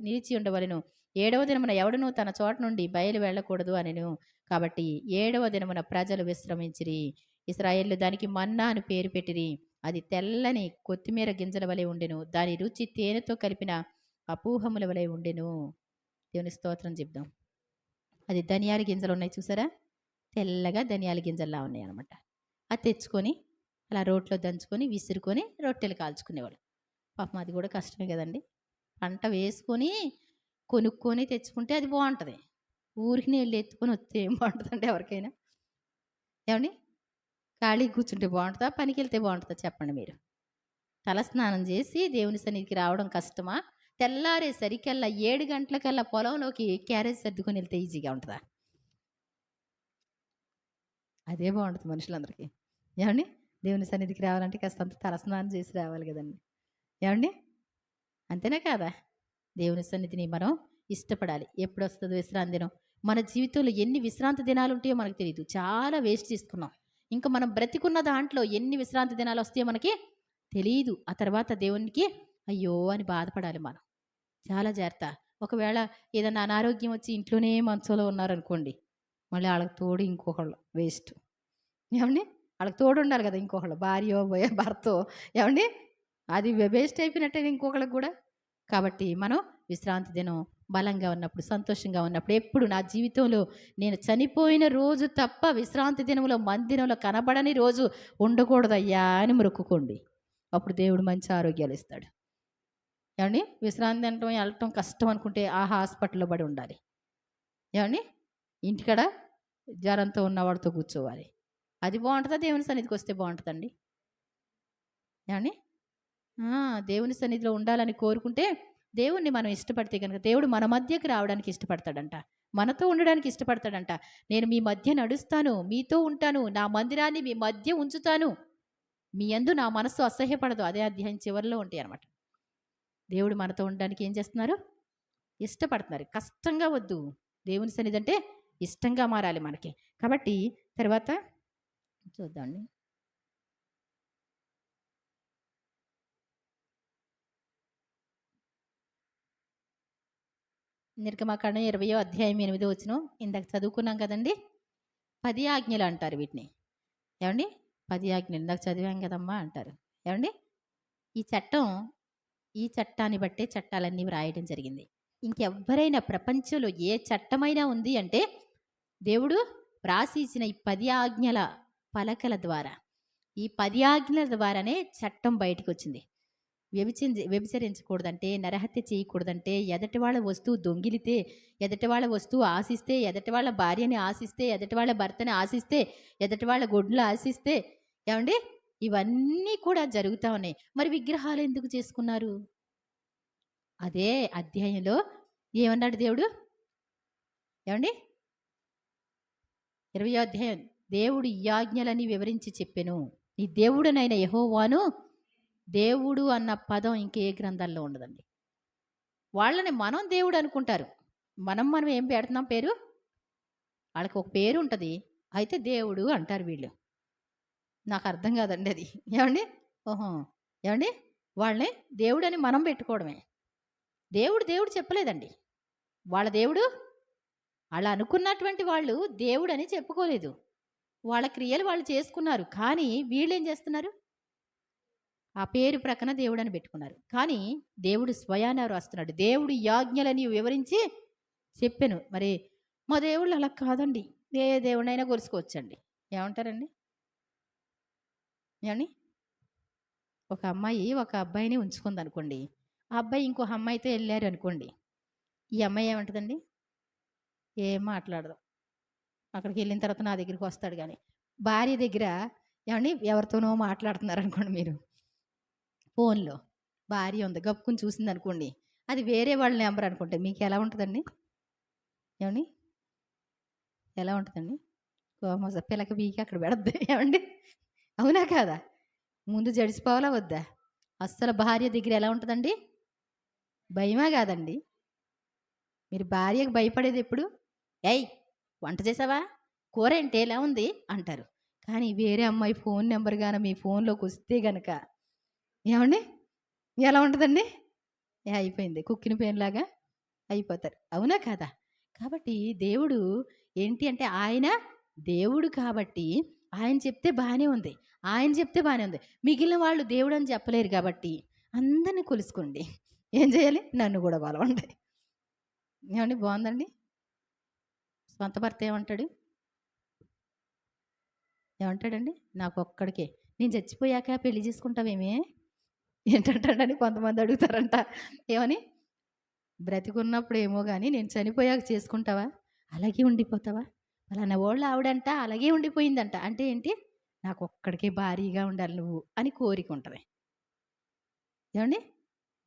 నిలిచి ఉండవలెను. 7వ దినమున ఎవడును తన చోట నుండి బయలు వెళ్ళకూడదు అనెను. కాబట్టి 7వ దినమున ప్రజలు విశ్రమించిరి. ఇశ్రాయేలు దానికి మన్నా అని పేరు పెట్టిరి. అది తెల్లని కొత్తిమీర గింజల వలె ఉండెను. దాని రుచి తేనెతో కలిపిన అపూహముల వలె ఉండెను. దేవుని స్తోత్రం చెప్దాం. అది ధనియాల గింజలు ఉన్నాయి చూసారా, తెల్లగా ధనియాల గింజల్లా ఉన్నాయి అనమాట. అది తెచ్చుకొని అలా రోట్లో దంచుకొని విసురుకొని రొట్టెలు కాల్చుకునేవాళ్ళు. పాపం అది కూడా కష్టమే కదండి. పంట వేసుకొని కొనుక్కొని తెచ్చుకుంటే అది బాగుంటుంది. ఊరికి వెళ్ళి ఎత్తుకొని వస్తే ఏం బాగుంటుందండి ఎవరికైనా? ఏమండి, ఖాళీగా కూర్చుంటే బాగుంటుందా, పనికి వెళ్తే బాగుంటుందా చెప్పండి మీరు? తలస్నానం చేసి దేవుని సన్నిధికి రావడం కష్టమా? తెల్లారేసరికల్లా 7 గంటలకల్లా పొలంలోకి క్యారేజ్ సర్దుకొని వెళ్తే ఈజీగా ఉంటుందా? అదే బాగుంటుంది మనుషులందరికీ. ఏమండి, దేవుని సన్నిధికి రావాలంటే కాస్తంత తలస్నానం చేసి రావాలి కదండి. ఏమండి, అంతేనా కాదా? దేవుని సన్నిధిని మనం ఇష్టపడాలి. ఎప్పుడు వస్తుందో విశ్రాంతి దినం? మన జీవితంలో ఎన్ని విశ్రాంతి దినాలు ఉంటాయో మనకు తెలియదు. చాలా వేస్ట్ చేసుకున్నాం. ఇంకా మనం బ్రతికున్న దాంట్లో ఎన్ని విశ్రాంతి దినాలు వస్తాయో మనకి తెలియదు. ఆ తర్వాత దేవునికి అయ్యో అని బాధపడాలి మనం. చాలా జాగ్రత్త. ఒకవేళ ఏదన్నా అనారోగ్యం వచ్చి ఇంట్లోనే మంచంలో ఉన్నారనుకోండి, మళ్ళీ ఆళ్ళకి తోడు ఇంకొకళ్ళు వేస్ట్. ఏవండీ? ఆళ్ళకి తోడుండాలి గదా! ఇంకొకళ్ళు భార్యో, భర్తో ఏవండీ? అది వేస్ట్ అయిపోయినట్టేగా ఇంకొకళ్ళకి గూడా. కాబట్టి మనం విశ్రాంతి దినం బలంగా ఉన్నప్పుడు, సంతోషంగా ఉన్నప్పుడు, ఎప్పుడు నా జీవితంలో నేను చనిపోయిన రోజు తప్ప విశ్రాంతి దినంలో మందిరంలో కనబడని రోజు ఉండకూడదయ్యా అని మొక్కుకోండి. అప్పుడు దేవుడు మంచి ఆరోగ్యాలిస్తాడు. ఏవండీ? విశ్రాంతి తినటం, ఎళ్ళటం కష్టం అనుకుంటే ఆ హాస్పిటల్‌లో పడి ఉండాలి. ఏవండీ? ఇంటికాడ జ్వరంతో ఉన్నవాడితో కూర్చోవాలి. అది బావుంటదా? దేవుని సన్నిధికొస్తే బావుంటదండి? ఏవండీ? ఆ! దేవుని సన్నిధిలో ఉండాలని కోరుకుంటే, దేవుణ్ణి మనం ఇష్టపడితే గనక దేవుడు మన మధ్యకి రావడానికి ఇష్టపడతాడంట. మనతో ఉండడానికి ఇష్టపడతాడంట. నేను మీ మధ్య నడుస్తాను, మీతో ఉంటాను, నా మందిరాన్ని మీ మధ్య ఉంచుతాను. మీ యందు నా మనస్సు అసహ్యపడదు. అదే అధ్యాయం చివరిలో ఉంటాయనమాట. దేవుడు మనతో ఉండడానికి ఏం చేస్తున్నారు? ఇష్టపడుతున్నారు. కష్టంగా వద్దు. దేవుని సన్నిధంటే ఇష్టంగా మారాలి మనకి. కాబట్టి తర్వాత చూద్దామండి. నిర్గమకాండం 20 అధ్యాయం 8 వచనం ఇందాక చదువుకున్నాం కదండీ! 10 ఆజ్ఞలు అంటారు వీటిని. ఏవండీ? 10 ఆజ్ఞలు ఇందాక చదివాం కదమ్మా అంటారు. ఏవండీ? ఈ చట్టం ఈ చట్టాన్ని బట్టే చట్టాలన్నీ వ్రాయడం జరిగింది. ఇంకెవ్వరైనా ప్రపంచంలో ఏ చట్టమైనా ఉంది అంటే దేవుడు వ్రాసి ఇచ్చిన ఈ 10 ఆజ్ఞల పలకల ద్వారా, ఈ 10 ఆజ్ఞల ద్వారానే చట్టం బయటికొచ్చింది. వ్యభిచరించకూడదంటే, నరహత్య చేయకూడదంటే, ఎదటి వాళ్ళ వస్తువు దొంగిలితే, ఎదటి వాళ్ళ వస్తువు ఆశిస్తే, ఎదటి వాళ్ళ భార్యని ఆశిస్తే, ఎదటి వాళ్ళ భర్తని ఆశిస్తే, ఎదటి వాళ్ళ గొడ్లు ఆశిస్తే, ఏవండీ? ఇవన్నీ కూడా జరుగుతా ఉన్నాయి. మరి విగ్రహాలు ఎందుకు చేసుకున్నారు? అదే అధ్యాయంలో ఏమన్నాడు దేవుడు? ఏవండీ? 20 అధ్యాయం. దేవుడు ఈ ఆజ్ఞలని వివరించి చెప్పెను. నీ దేవుడనైన యెహోవాను దేవుడు అన్న పదం ఇంకే గ్రంథాల్లో ఉండదండి. వాళ్ళని మనం దేవుడు అనుకుంటారు. మనం ఏం పెడుతున్నాం పేరు? ఆళ్ళకి ఒక పేరుంటది. అయితే దేవుడు అంటారు వీళ్ళు. నాకర్థం కాదండి అది. ఏవండీ? ఓహో! ఏవండీ? వాళ్ళని దేవుడని మనం పెట్టుకోవడమే. దేవుడు చెప్పలేదండి. వాళ్ళ దేవుడు ఆళ్ళు అనుకున్నటువంటి వాళ్ళు దేవుడని చెప్పుకోలేదు. వాళ్ళ క్రియలు వాళ్ళు చేసుకున్నారు. కానీ వీళ్ళేం చేస్తున్నారు? ఆ పేరు ప్రక్కన దేవుడని పెట్టుకున్నారు. కానీ దేవుడు స్వయాన రాస్తున్నాడు. దేవుడు ఈ ఆజ్ఞలని వివరించి చెప్పెను. మరి మా దేవుళ్ళు అలా కాదండి. ఏ దేవుడినైనా కొలుసుకోవచ్చండి. ఏమంటారండి? ఏవండీ? ఒక అమ్మాయి ఒక అబ్బాయిని ఉంచుకుందనుకోండి. ఆ అబ్బాయి ఇంకో అమ్మాయితో ఎళ్లారనుకోండి. ఈ అమ్మాయి ఏమంటదండి? ఏం మాట్లాడదు. అక్కడికెళ్ళిన తర్వాత నా దగ్గరికొస్తాడు గానీ. భార్య దగ్గర ఏవండీ? ఎవరితోనో మాట్లాడుతున్నారనుకోండి మీరు ఫోన్‌లో. భార్య ఉంది. గబుక్కున చూసిందనుకోండి. అది వేరే వాళ్ళ నంబర్ అనుకుంటే మీకెలా ఉంటదండి? ఏవండీ? ఎలా ఉంటదండి? కోమస పిలక పీకి అక్కడ పెడద్ది. ఏవండీ? అవునా కాదా? ముందు జడిసిపోవాలా వద్దా? అస్సలు భార్య దగ్గర ఎలా ఉంటదండి? భయమా కాదండి? మీరు భార్యకి భయపడేదెప్పుడు? "ఏయ్! వంట చేసావా? కూరేంటి ఎలా ఉంది?" అంటారు. కానీ వేరే అమ్మాయి ఫోన్ నంబర్ గాన మీ ఫోన్‌లోకొస్తే గనక ఏవండీ? ఎలా ఉంటదండి? అయిపోయింది. కుక్కిన పేనులాగా అయిపోతారు. అవునా కాదా? కాబట్టి దేవుడు ఏంటి అంటే ఆయన దేవుడు కాబట్టి ఆయన చెప్తే బానే ఉంది. ఆయన చెప్తే బానే ఉంది. మిగిలిన వాళ్ళు దేవుడని చెప్పలేరు కాబట్టి అందరిని కొలుసుకోండి. ఏం చేయాలి? నన్ను గూడా కొలవండి. ఏవండీ బావుందండి? సొంత భర్త ఏమంటాడు? ఏమంటాడండి? నాకొక్కడికే. నేను చచ్చిపోయాక పెళ్లి చేసుకుంటావేమే? ఏంటంటాడని కొంతమంది అడుగుతారంట. ఏమని? బ్రతికున్నప్పుడు ఏమో గాని నేను చనిపోయాక చేసుకుంటావా? అలాగే ఉండిపోతావా? పలానా వోళ్ళ ఆవిడంట అలాగే ఉండిపోయిందంట. అంటే ఏంటి? నాకొక్కడికే భారీగా ఉండాలి నువ్వు అని కోరికుంటది. ఏవండీ?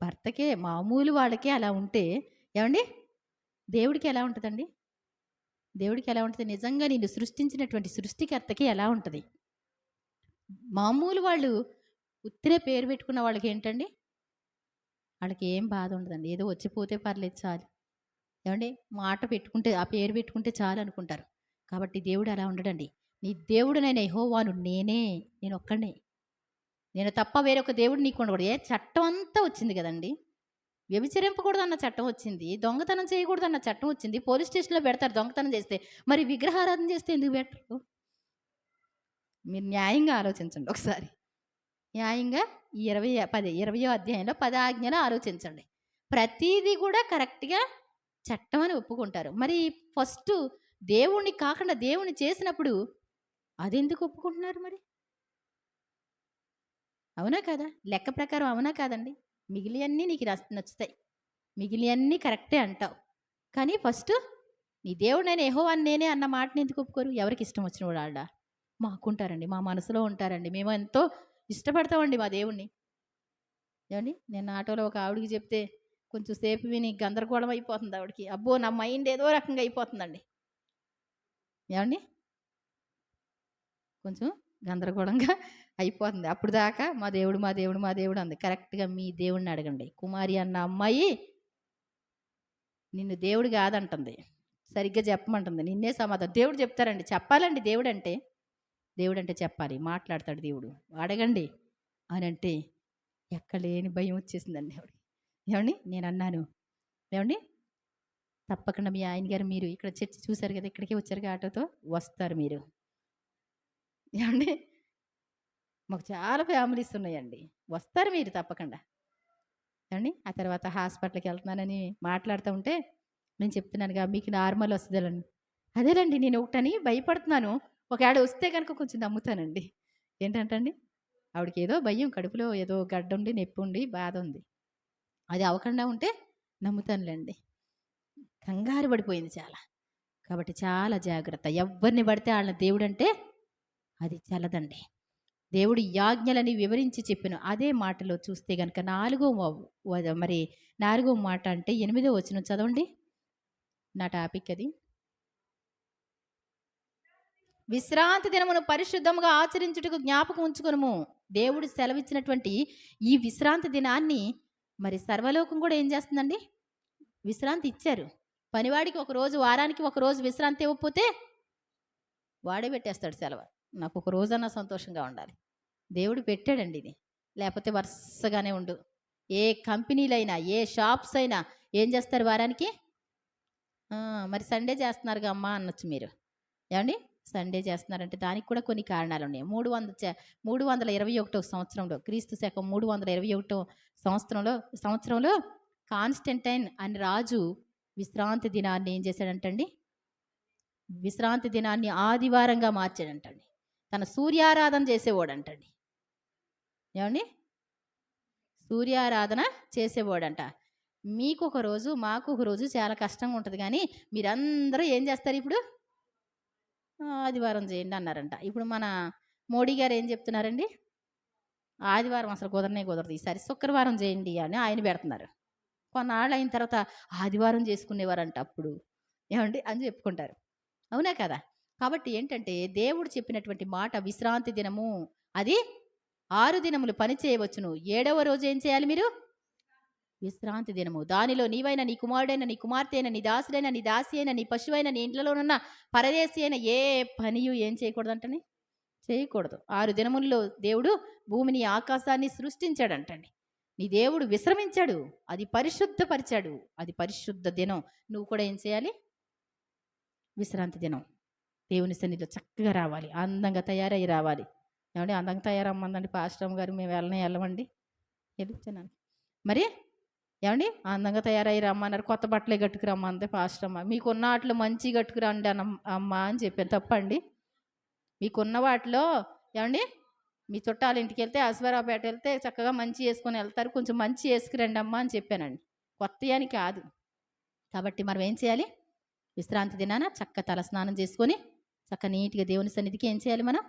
భర్తకే మామూలు వాళ్ళకే అలా ఉంటే ఏవండీ? దేవుడికి ఎలా ఉంటదండి? దేవుడికి ఎలా ఉంటది? నిజంగా నిన్ను సృష్టించినటువంటి సృష్టికర్తకి ఎలా ఉంటది? మామూలు వాళ్ళు ఉత్తినే పేరు పెట్టుకున్న వాళ్ళకేంటండి? ఆళ్ళకేం బాధ ఉండదండి. ఏదో వచ్చిపోతే పర్లేదు చాలు. ఏవండీ? మాట పెట్టుకుంటే ఆ పేరు పెట్టుకుంటే చాలనుకుంటారు. కాబట్టి దేవుడు అలా ఉండడండి. నీ దేవుడనైన యెహోవాను నేనొక్కడినే. నేను తప్ప వేరొక దేవుడు నీకు ఉండకూడదు. చట్టం అంతా వచ్చింది కదండి. వ్యభిచరింపకూడదన్న చట్టం వచ్చింది. దొంగతనం చేయకూడదన్న చట్టం వచ్చింది. పోలీస్ స్టేషన్‌లో పెడతారు దొంగతనం చేస్తే. మరి విగ్రహారాధన చేస్తే ఎందుకు పెట్టరు? మీరు న్యాయంగా ఆలోచించండి ఒకసారి. న్యాయంగా ఈ 20వ అధ్యాయంలో 10 ఆజ్ఞలు ఆలోచించండి. ప్రతీది కూడా కరెక్ట్‌గా చట్టం అని ఒప్పుకుంటారు. మరి ఫస్టు దేవుడిని కాకుండా దేవుడిని చేసినప్పుడు అదెందుకు ఒప్పుకుంటున్నారు మరి? అవునా కాదా? లెక్క ప్రకారం అవునా కాదండి? మిగిలియన్నీ నీకు నచ్చుతాయి. మిగిలియన్నీ కరెక్టే అంటావు. కానీ ఫస్టు నీ దేవుడైన యెహోవాను నేనే అన్న మాటని ఎందుకు ఒప్పుకోరు? ఎవరికి ఇష్టం వచ్చిన వాళ్ళ? మాకుంటారండి. మా మనసులో ఉంటారండి. మేము ఎంతో ఇష్టపడతామండి మా దేవుడిని. ఏవండీ నేను ఆటోలో ఒక ఆవిడకి చెప్తే కొంచెం సేపు విని గందరగోళం అయిపోతుంది ఆవిడకి. అబ్బో! నా మైండ్ ఏదో రకంగా అయిపోతుందండి. ఏవండీ? కొంచెం గందరగోళంగా అయిపోతుంది. అప్పటిదాకా మా దేవుడు, మా దేవుడు, మా దేవుడు అంది. కరెక్ట్‌గా మీ దేవుడిని అడగండి. కుమారి అన్న అమ్మాయి నిన్ను దేవుడు కాదంటుంది. సరిగ్గా చెప్పమంటుంది. నిన్నే సమాధానం దేవుడు చెప్తారండి. చెప్పాలండి దేవుడంటే. దేవుడంటే చెప్పాలి. మాట్లాడతాడు దేవుడు. అడగండి అనంటే ఎక్కడలేని భయం వచ్చేసిందండి ఆవిడకి. ఏవండీ నేనన్నాను, ఏవండీ తప్పకుండా మీ ఆయన గారు మీరు ఇక్కడ చర్చ్ చూసారు కదా! ఇక్కడికే వచ్చారుగా ఆటోతో. వస్తారు మీరు. ఏవండీ మాకు చాలా ఫ్యామిలీస్ ఉన్నాయండి. వస్తారు మీరు తప్పకుండా. ఏవండీ ఆ తర్వాత హాస్పిటల్‌కెళ్తున్నానని మాట్లాడుతూ ఉంటే నేను చెప్తున్నానుగా మీకు నార్మల్ వస్తదేలని. అదేనండి నేను ఒకటని భయపడుతున్నాను. ఒకవేళ వస్తే గనుక కొంచెం నమ్ముతానండి. ఏంటంటండి ఆవిడకేదో భయం కడుపులో ఏదో గడ్డుండి, నొప్పుండి, బాధుంది. అది అవ్వకుండా ఉంటే నమ్ముతానులెండి. కంగారు పడిపోయింది చాలా. కాబట్టి చాలా జాగ్రత్త. ఎవ్వరిని పడితే ఆళ్ళని దేవుడంటే అది చెల్లదండి. దేవుడు ఈ ఆజ్ఞలని వివరించి చెప్పెను. అదే మాటలో చూస్తే గనక మరి 4వ మాట అంటే 8వ వచనం చదవండి. నా టాపిక్ అది. విశ్రాంతి దినమును పరిశుద్ధముగా ఆచరించుటకు జ్ఞాపకం ఉంచుకొనుము. దేవుడు సెలవిచ్చినటువంటి ఈ విశ్రాంతి దినాన్ని మరి సర్వలోకం కూడా ఏం చేస్తుందండి? విశ్రాంతి ఇచ్చారు. పనివాడికి ఒక రోజు వారానికి ఒక రోజు విశ్రాంతి ఇవ్వకపోతే వాడే పెట్టేస్తాడు సెలవు. నాకు ఒక రోజన్నా సంతోషంగా ఉండాలి. దేవుడు పెట్టాడండి ఇది. లేకపోతే వరుసగానే ఉండు. ఏ కంపెనీలైనా, ఏ షాప్స్ అయినా ఏం చేస్తారు వారానికి? మరి సండే చేస్తున్నారుగా అమ్మా అనొచ్చు మీరు. ఏవండీ? సండే చేస్తున్నారంటే దానికి కూడా కొన్ని కారణాలున్నాయి. 321 సంవత్సరంలో క్రీస్తు శకం 321 సంవత్సరంలో కాన్స్టంటైన్ అని రాజు విశ్రాంతి దినాన్ని ఏం చేశాడంటండి? విశ్రాంతి దినాన్ని ఆదివారంగా మార్చాడంటండి. తన సూర్యారాధన చేసేవాడంటండి. ఏవండీ? సూర్యారాధన చేసేవాడంట. మీకొక రోజు, మాకొక రోజు చాలా కష్టంగా ఉంటది గానీ, మీరందరూ ఏం చేస్తారు ఇప్పుడు? ఆదివారం చేయండి అన్నారంట. ఇప్పుడు మన మోడీ గారు ఏం చెప్తున్నారండి? ఆదివారం అసలు కుదరనే కుదరదు. ఈసారి శుక్రవారం చేయండి అని ఆయన పెడుతున్నారు. కొన్నాళ్ళయిన తర్వాత ఆదివారం చేసుకునేవారంట అప్పుడు. ఏవండీ? అని చెప్పుకుంటారు. అవునా కదా? కాబట్టి ఏంటంటే దేవుడు చెప్పినటువంటి మాట విశ్రాంతి దినము. అది 6 దినములు పని చేయవచ్చును. 7వ రోజు ఏం చేయాలి మీరు? విశ్రాంతి దినము. దానిలో నీవైన, నీ కుమారుడైన, నీ కుమార్తె అయిన, నీ దాసుడైన, నీ దాసి అయిన, నీ పశువైన, నీ ఇంట్లోనున్న పరదేశి అయిన ఏ పనియు ఏం చేయకూడదంటని? చేయకూడదు. 6 దినముల్లో దేవుడు భూమిని, ఆకాశాన్ని సృష్టించాడంటండి. నీ దేవుడు విశ్రమించాడు. అది పరిశుద్ధపరిచాడు. అది పరిశుద్ధ దినం. నువ్వు కూడా ఏం చేయాలి? విశ్రాంతి దినం. దేవుని సన్నిధిలో చక్కగా రావాలి. అందంగా తయారయ్యి రావాలి. ఏవండీ అందంగా తయారమ్మందండి పాస్టమ్ గారు. మేము వెళ్ళమండి? వెళ్ళొచ్చాను. మరి ఏవండీ అందంగా తయారయ్యి రమ్మన్నారు. కొత్త బట్టలే కట్టుకురమ్మంది పాస్టమ్మ. మీకున్న వాటిలో మంచి కట్టుకురండి అమ్మ అని చెప్పాను. తప్పండి? మీకున్న వాటిలో ఏవండీ మీ చుట్టాల ఇంటికి వెళ్తే అశ్వారావుపేట వెళ్తే చక్కగా మంచి వేసుకొని వెళ్తారు. కొంచెం మంచి వేసుకురండి అమ్మ అని చెప్పానండి. కొత్తవి అని కాదు. కాబట్టి మనం ఏం చేయాలి? విశ్రాంతి దినాన తల స్నానం చేసుకొని నీట్‌గా దేవుని సన్నిధికి ఏం చేయాలి మనం?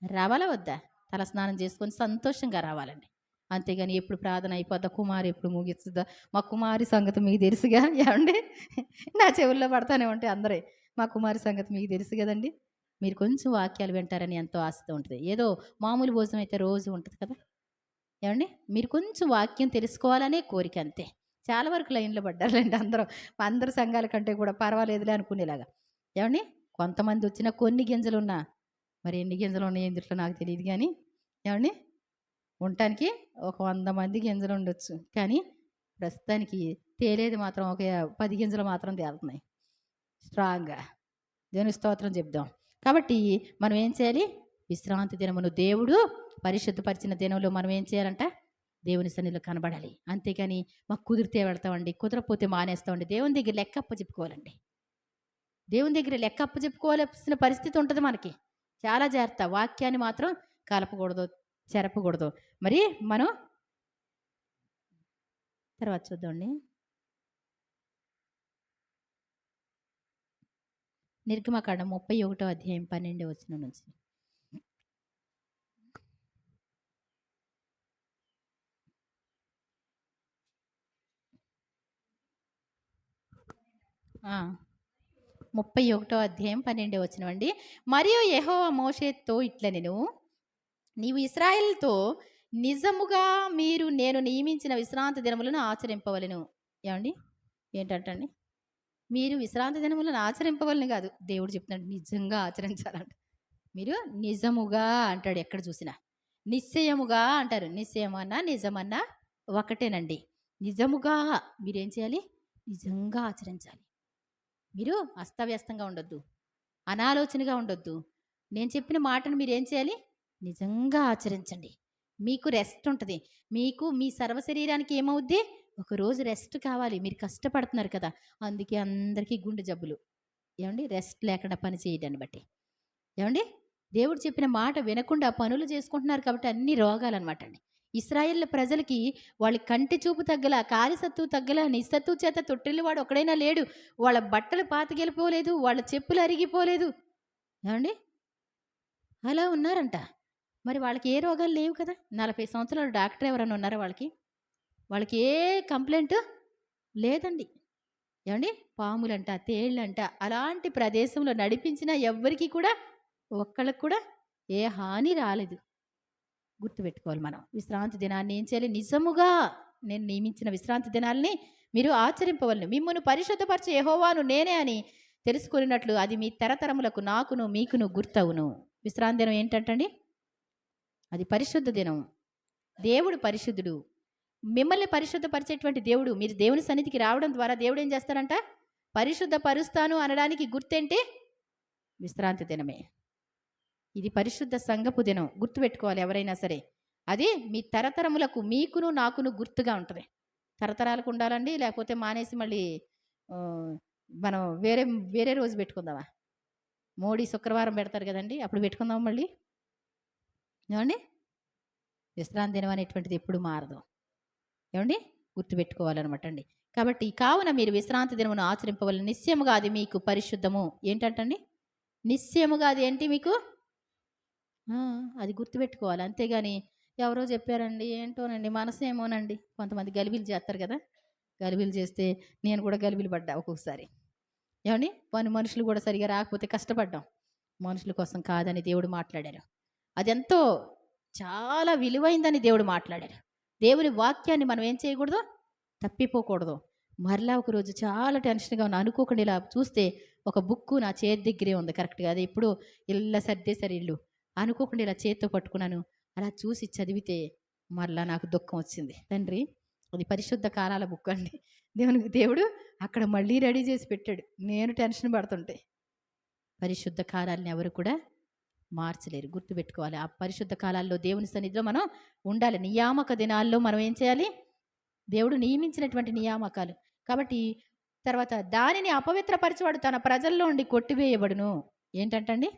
రావాలా వద్దా? తల స్నానం చేసుకొని సంతోషంగా రావాలండి. అంతేగాని ఎప్పుడు ప్రార్థన అయిపోద్దా? కుమారి ఎప్పుడు ముగిస్తుందా? మా కుమారి సంగతి మీకు తెలుసుగా ఏవండీ? నా చెవుల్లో పడతానే ఉంటాయి అందరే. మా కుమారి సంగతి మీకు తెలుసు కదండీ! మీరు కొంచెం వాక్యాలు వింటారని ఎంతో ఆశతో ఉంటది. ఏదో మామూలు భోజనం అయితే రోజు ఉంటది కదా! ఏవండీ? మీరు కొంచెం వాక్యం తెలుసుకోవాలనే కోరిక అంతే. చాలా వరకు లైన్‌లో పడ్డారులెండి అందరూ. అందరు సంఘాల కంటే కూడా పర్వాలేదులే అనుకునేలాగా. ఏవండీ? కొంతమందొచ్చినా కొన్ని గింజలున్నా మరి ఎన్ని గింజలున్నాయో ఇందుట్లో నాకు తెలీదు గానీ ఏవండీ? ఉండటానికి ఒక 100 మంది గింజలు ఉండొచ్చు. కానీ ప్రస్తుతానికి తేలేది మాత్రం ఒక 10 గింజలు మాత్రం తేలుతున్నాయి స్ట్రాంగ్‌గా. దేవునికి స్తోత్రం చెప్దాం. కాబట్టి మనం ఏం చేయాలి? విశ్రాంతి దినమును దేవుడు పరిశుద్ధపరిచిన దినంలో మనం ఏం చేయాలంట? దేవుని సన్నిధిలో కనబడాలి. అంతేగాని మాకు కుదిరితే వెళ్తామండి, కుదరకపోతే మానేస్తామండి. దేవుని దగ్గర లెక్క అప్పచెప్పుకోవాలండి. దేవుని దగ్గర లెక్క అప్పచెప్పుకోవాల్సిన పరిస్థితి ఉంటుంది మనకి. చాలా జాగ్రత్త. వాక్యాన్ని మాత్రం కలపకూడదు, చెరపకూడదు. మరి మనం తర్వాత చూద్దామండి. నిర్గమకాండం 31వ అధ్యాయం 12వ వచనం నుంచి. ఆ, 31వ అధ్యాయం 12వ వచనం అండి. మరియు యెహోవా మోషేతో ఇట్లనెను, నీవు ఇశ్రాయేలుతో నిజముగా మీరు నేను నియమించిన విశ్రాంతి దినములను ఆచరింపవలెను. ఏమండి? ఏంటంటండి? మీరు విశ్రాంతి దినములను ఆచరింపవలని కాదు, దేవుడు చెప్తున్నాడు నిజంగా ఆచరించాలంట. మీరు నిజముగా అంటాడు ఎక్కడ చూసినా. నిశ్చయముగా అంటారు. నిశ్చయమన్నా నిజమన్నా ఒకటేనండి. నిజముగా మీరేం చేయాలి? నిజంగా ఆచరించాలి. మీరు అస్తవ్యస్తంగా ఉండొద్దు, అనాలోచనగా ఉండొద్దు. నేను చెప్పిన మాటను మీరేం చేయాలి? నిజంగా ఆచరించండి. మీకు రెస్ట్ ఉంటుంది. మీకు మీ సర్వశరీరానికి ఏమవుద్ది? ఒకరోజు రెస్ట్ కావాలి. మీరు కష్టపడుతున్నారు కదా, అందుకే అందరికీ గుండె జబ్బులు. ఏమండి? రెస్ట్ లేకుండా పని చేయడాన్ని బట్టి. ఏమండి? దేవుడు చెప్పిన మాట వినకుండా పనులు చేసుకుంటున్నారు కాబట్టి అన్ని రోగాలన్నమాట అండి. ఇశ్రాయేల్ ప్రజలకి వాళ్ళ కంటి చూపు తగ్గల, కాలిసత్తువు తగ్గల, నిస్సత్తువు చేత తొట్టిల్లివాడు ఒకడైనా లేడు. వాళ్ళ బట్టలు పాతగెలిపోలేదు, వాళ్ళ చెప్పులు అరిగిపోలేదు. ఏమండి? అలా ఉన్నారంట. మరి వాళ్ళకి ఏ రోగాలు లేవు కదా. 40 సంవత్సరాలు డాక్టర్ ఎవరైనా ఉన్నారా వాళ్ళకి? వాళ్ళకి ఏ కంప్లైంట్ లేదండి. ఏమండి? పాములంట, తేళ్ళంట అలాంటి ప్రదేశంలో నడిపించిన ఎవ్వరికీ కూడా, ఒక్కళ్ళకి కూడా ఏ హాని రాలేదు. గుర్తుపెట్టుకోవాలి మనం. విశ్రాంతి దినాన్ని ఏం చేయాలి? నిజముగా నేను నియమించిన విశ్రాంతి దినాల్ని మీరు ఆచరింపవలను. మిమ్మును పరిశుద్ధపరిచే యెహోవాను నేనే అని తెలుసుకున్నట్లు అది మీ తరతరములకు నాకును మీకును గుర్తవును. విశ్రాంతి దినం ఏంటంటండి? అది పరిశుద్ధ దినం. దేవుడు పరిశుద్ధుడు. మిమ్మల్ని పరిశుద్ధపరిచేటువంటి దేవుడు. మీరు దేవుని సన్నిధికి రావడం ద్వారా దేవుడు ఏం చేస్తారంట? పరిశుద్ధపరుస్తాను అనడానికి గుర్తేంటి? విశ్రాంతి దినమే. ఇది పరిశుద్ధ సంఘపు దినం. గుర్తుపెట్టుకోవాలి ఎవరైనా సరే. అది మీ తరతరములకు మీకును నాకును గుర్తుగా ఉంటుంది. తరతరాలకు ఉండాలండి, లేకపోతే మానేసి మళ్ళీ మనం వేరే వేరే రోజు పెట్టుకుందామా? మోడీ శుక్రవారం పెడతారు కదండి, అప్పుడు పెట్టుకుందాం మళ్ళీ. ఏమండి? విశ్రాంతి దినం అనేటువంటిది ఎప్పుడు మారదు. ఏమండి? గుర్తుపెట్టుకోవాలన్నమాట అండి. కాబట్టి కావున మీరు విశ్రాంతి దినమును ఆచరింపవలెను. నిశ్చయముగా అది మీకు పరిశుద్ధము. ఏంటంటండి? నిశ్చయముగా అది ఏంటి మీకు? అది గుర్తుపెట్టుకోవాలి. అంతేగాని ఎవరో చెప్పారండి ఏంటోనండి, మనసేమోనండి. కొంతమంది గలిబిలు చేస్తారు కదా. గలిబిలు చేస్తే నేను కూడా గలిబిలు పడ్డా ఒక్కొక్కసారి. ఏమండి? మనుషులు కూడా సరిగా రాకపోతే కష్టపడ్డాం. మనుషుల కోసం కాదని దేవుడు మాట్లాడారు. అదెంతో చాలా విలువైందని దేవుడు మాట్లాడారు. దేవుని వాక్యాన్ని మనం ఏం చేయకూడదు? తప్పిపోకూడదు. మరలా ఒకరోజు చాలా టెన్షన్గా ఉన్నా, అనుకోకుండా ఇలా చూస్తే ఒక బుక్కు నా చేతి దగ్గరే ఉంది కరెక్ట్గా. అది ఎప్పుడు ఇలా సర్దేశారు ఇల్లు. అనుకోకుండా ఇలా చేత్తో పట్టుకున్నాను. అలా చూసి చదివితే మరలా నాకు దుఃఖం వచ్చింది. తండ్రి, అది పరిశుద్ధ కాలాల బుక్ అండి. దేవుడు అక్కడ మళ్ళీ రెడీ చేసి పెట్టాడు. నేను టెన్షన్ పడుతుంటే. పరిశుద్ధ కాలాలని ఎవరు కూడా మార్చలేరు. గుర్తుపెట్టుకోవాలి. ఆ పరిశుద్ధ కాలాల్లో దేవుని సన్నిధిలో మనం ఉండాలి. నియామక దినాల్లో మనం ఏం చేయాలి? దేవుడు నియమించినటువంటి నియామకాలు. కాబట్టి తర్వాత దానిని అపవిత్రపరిచేవాడు తన ప్రజల్లో ఉండి కొట్టివేయబడును. ఏంటంటండి?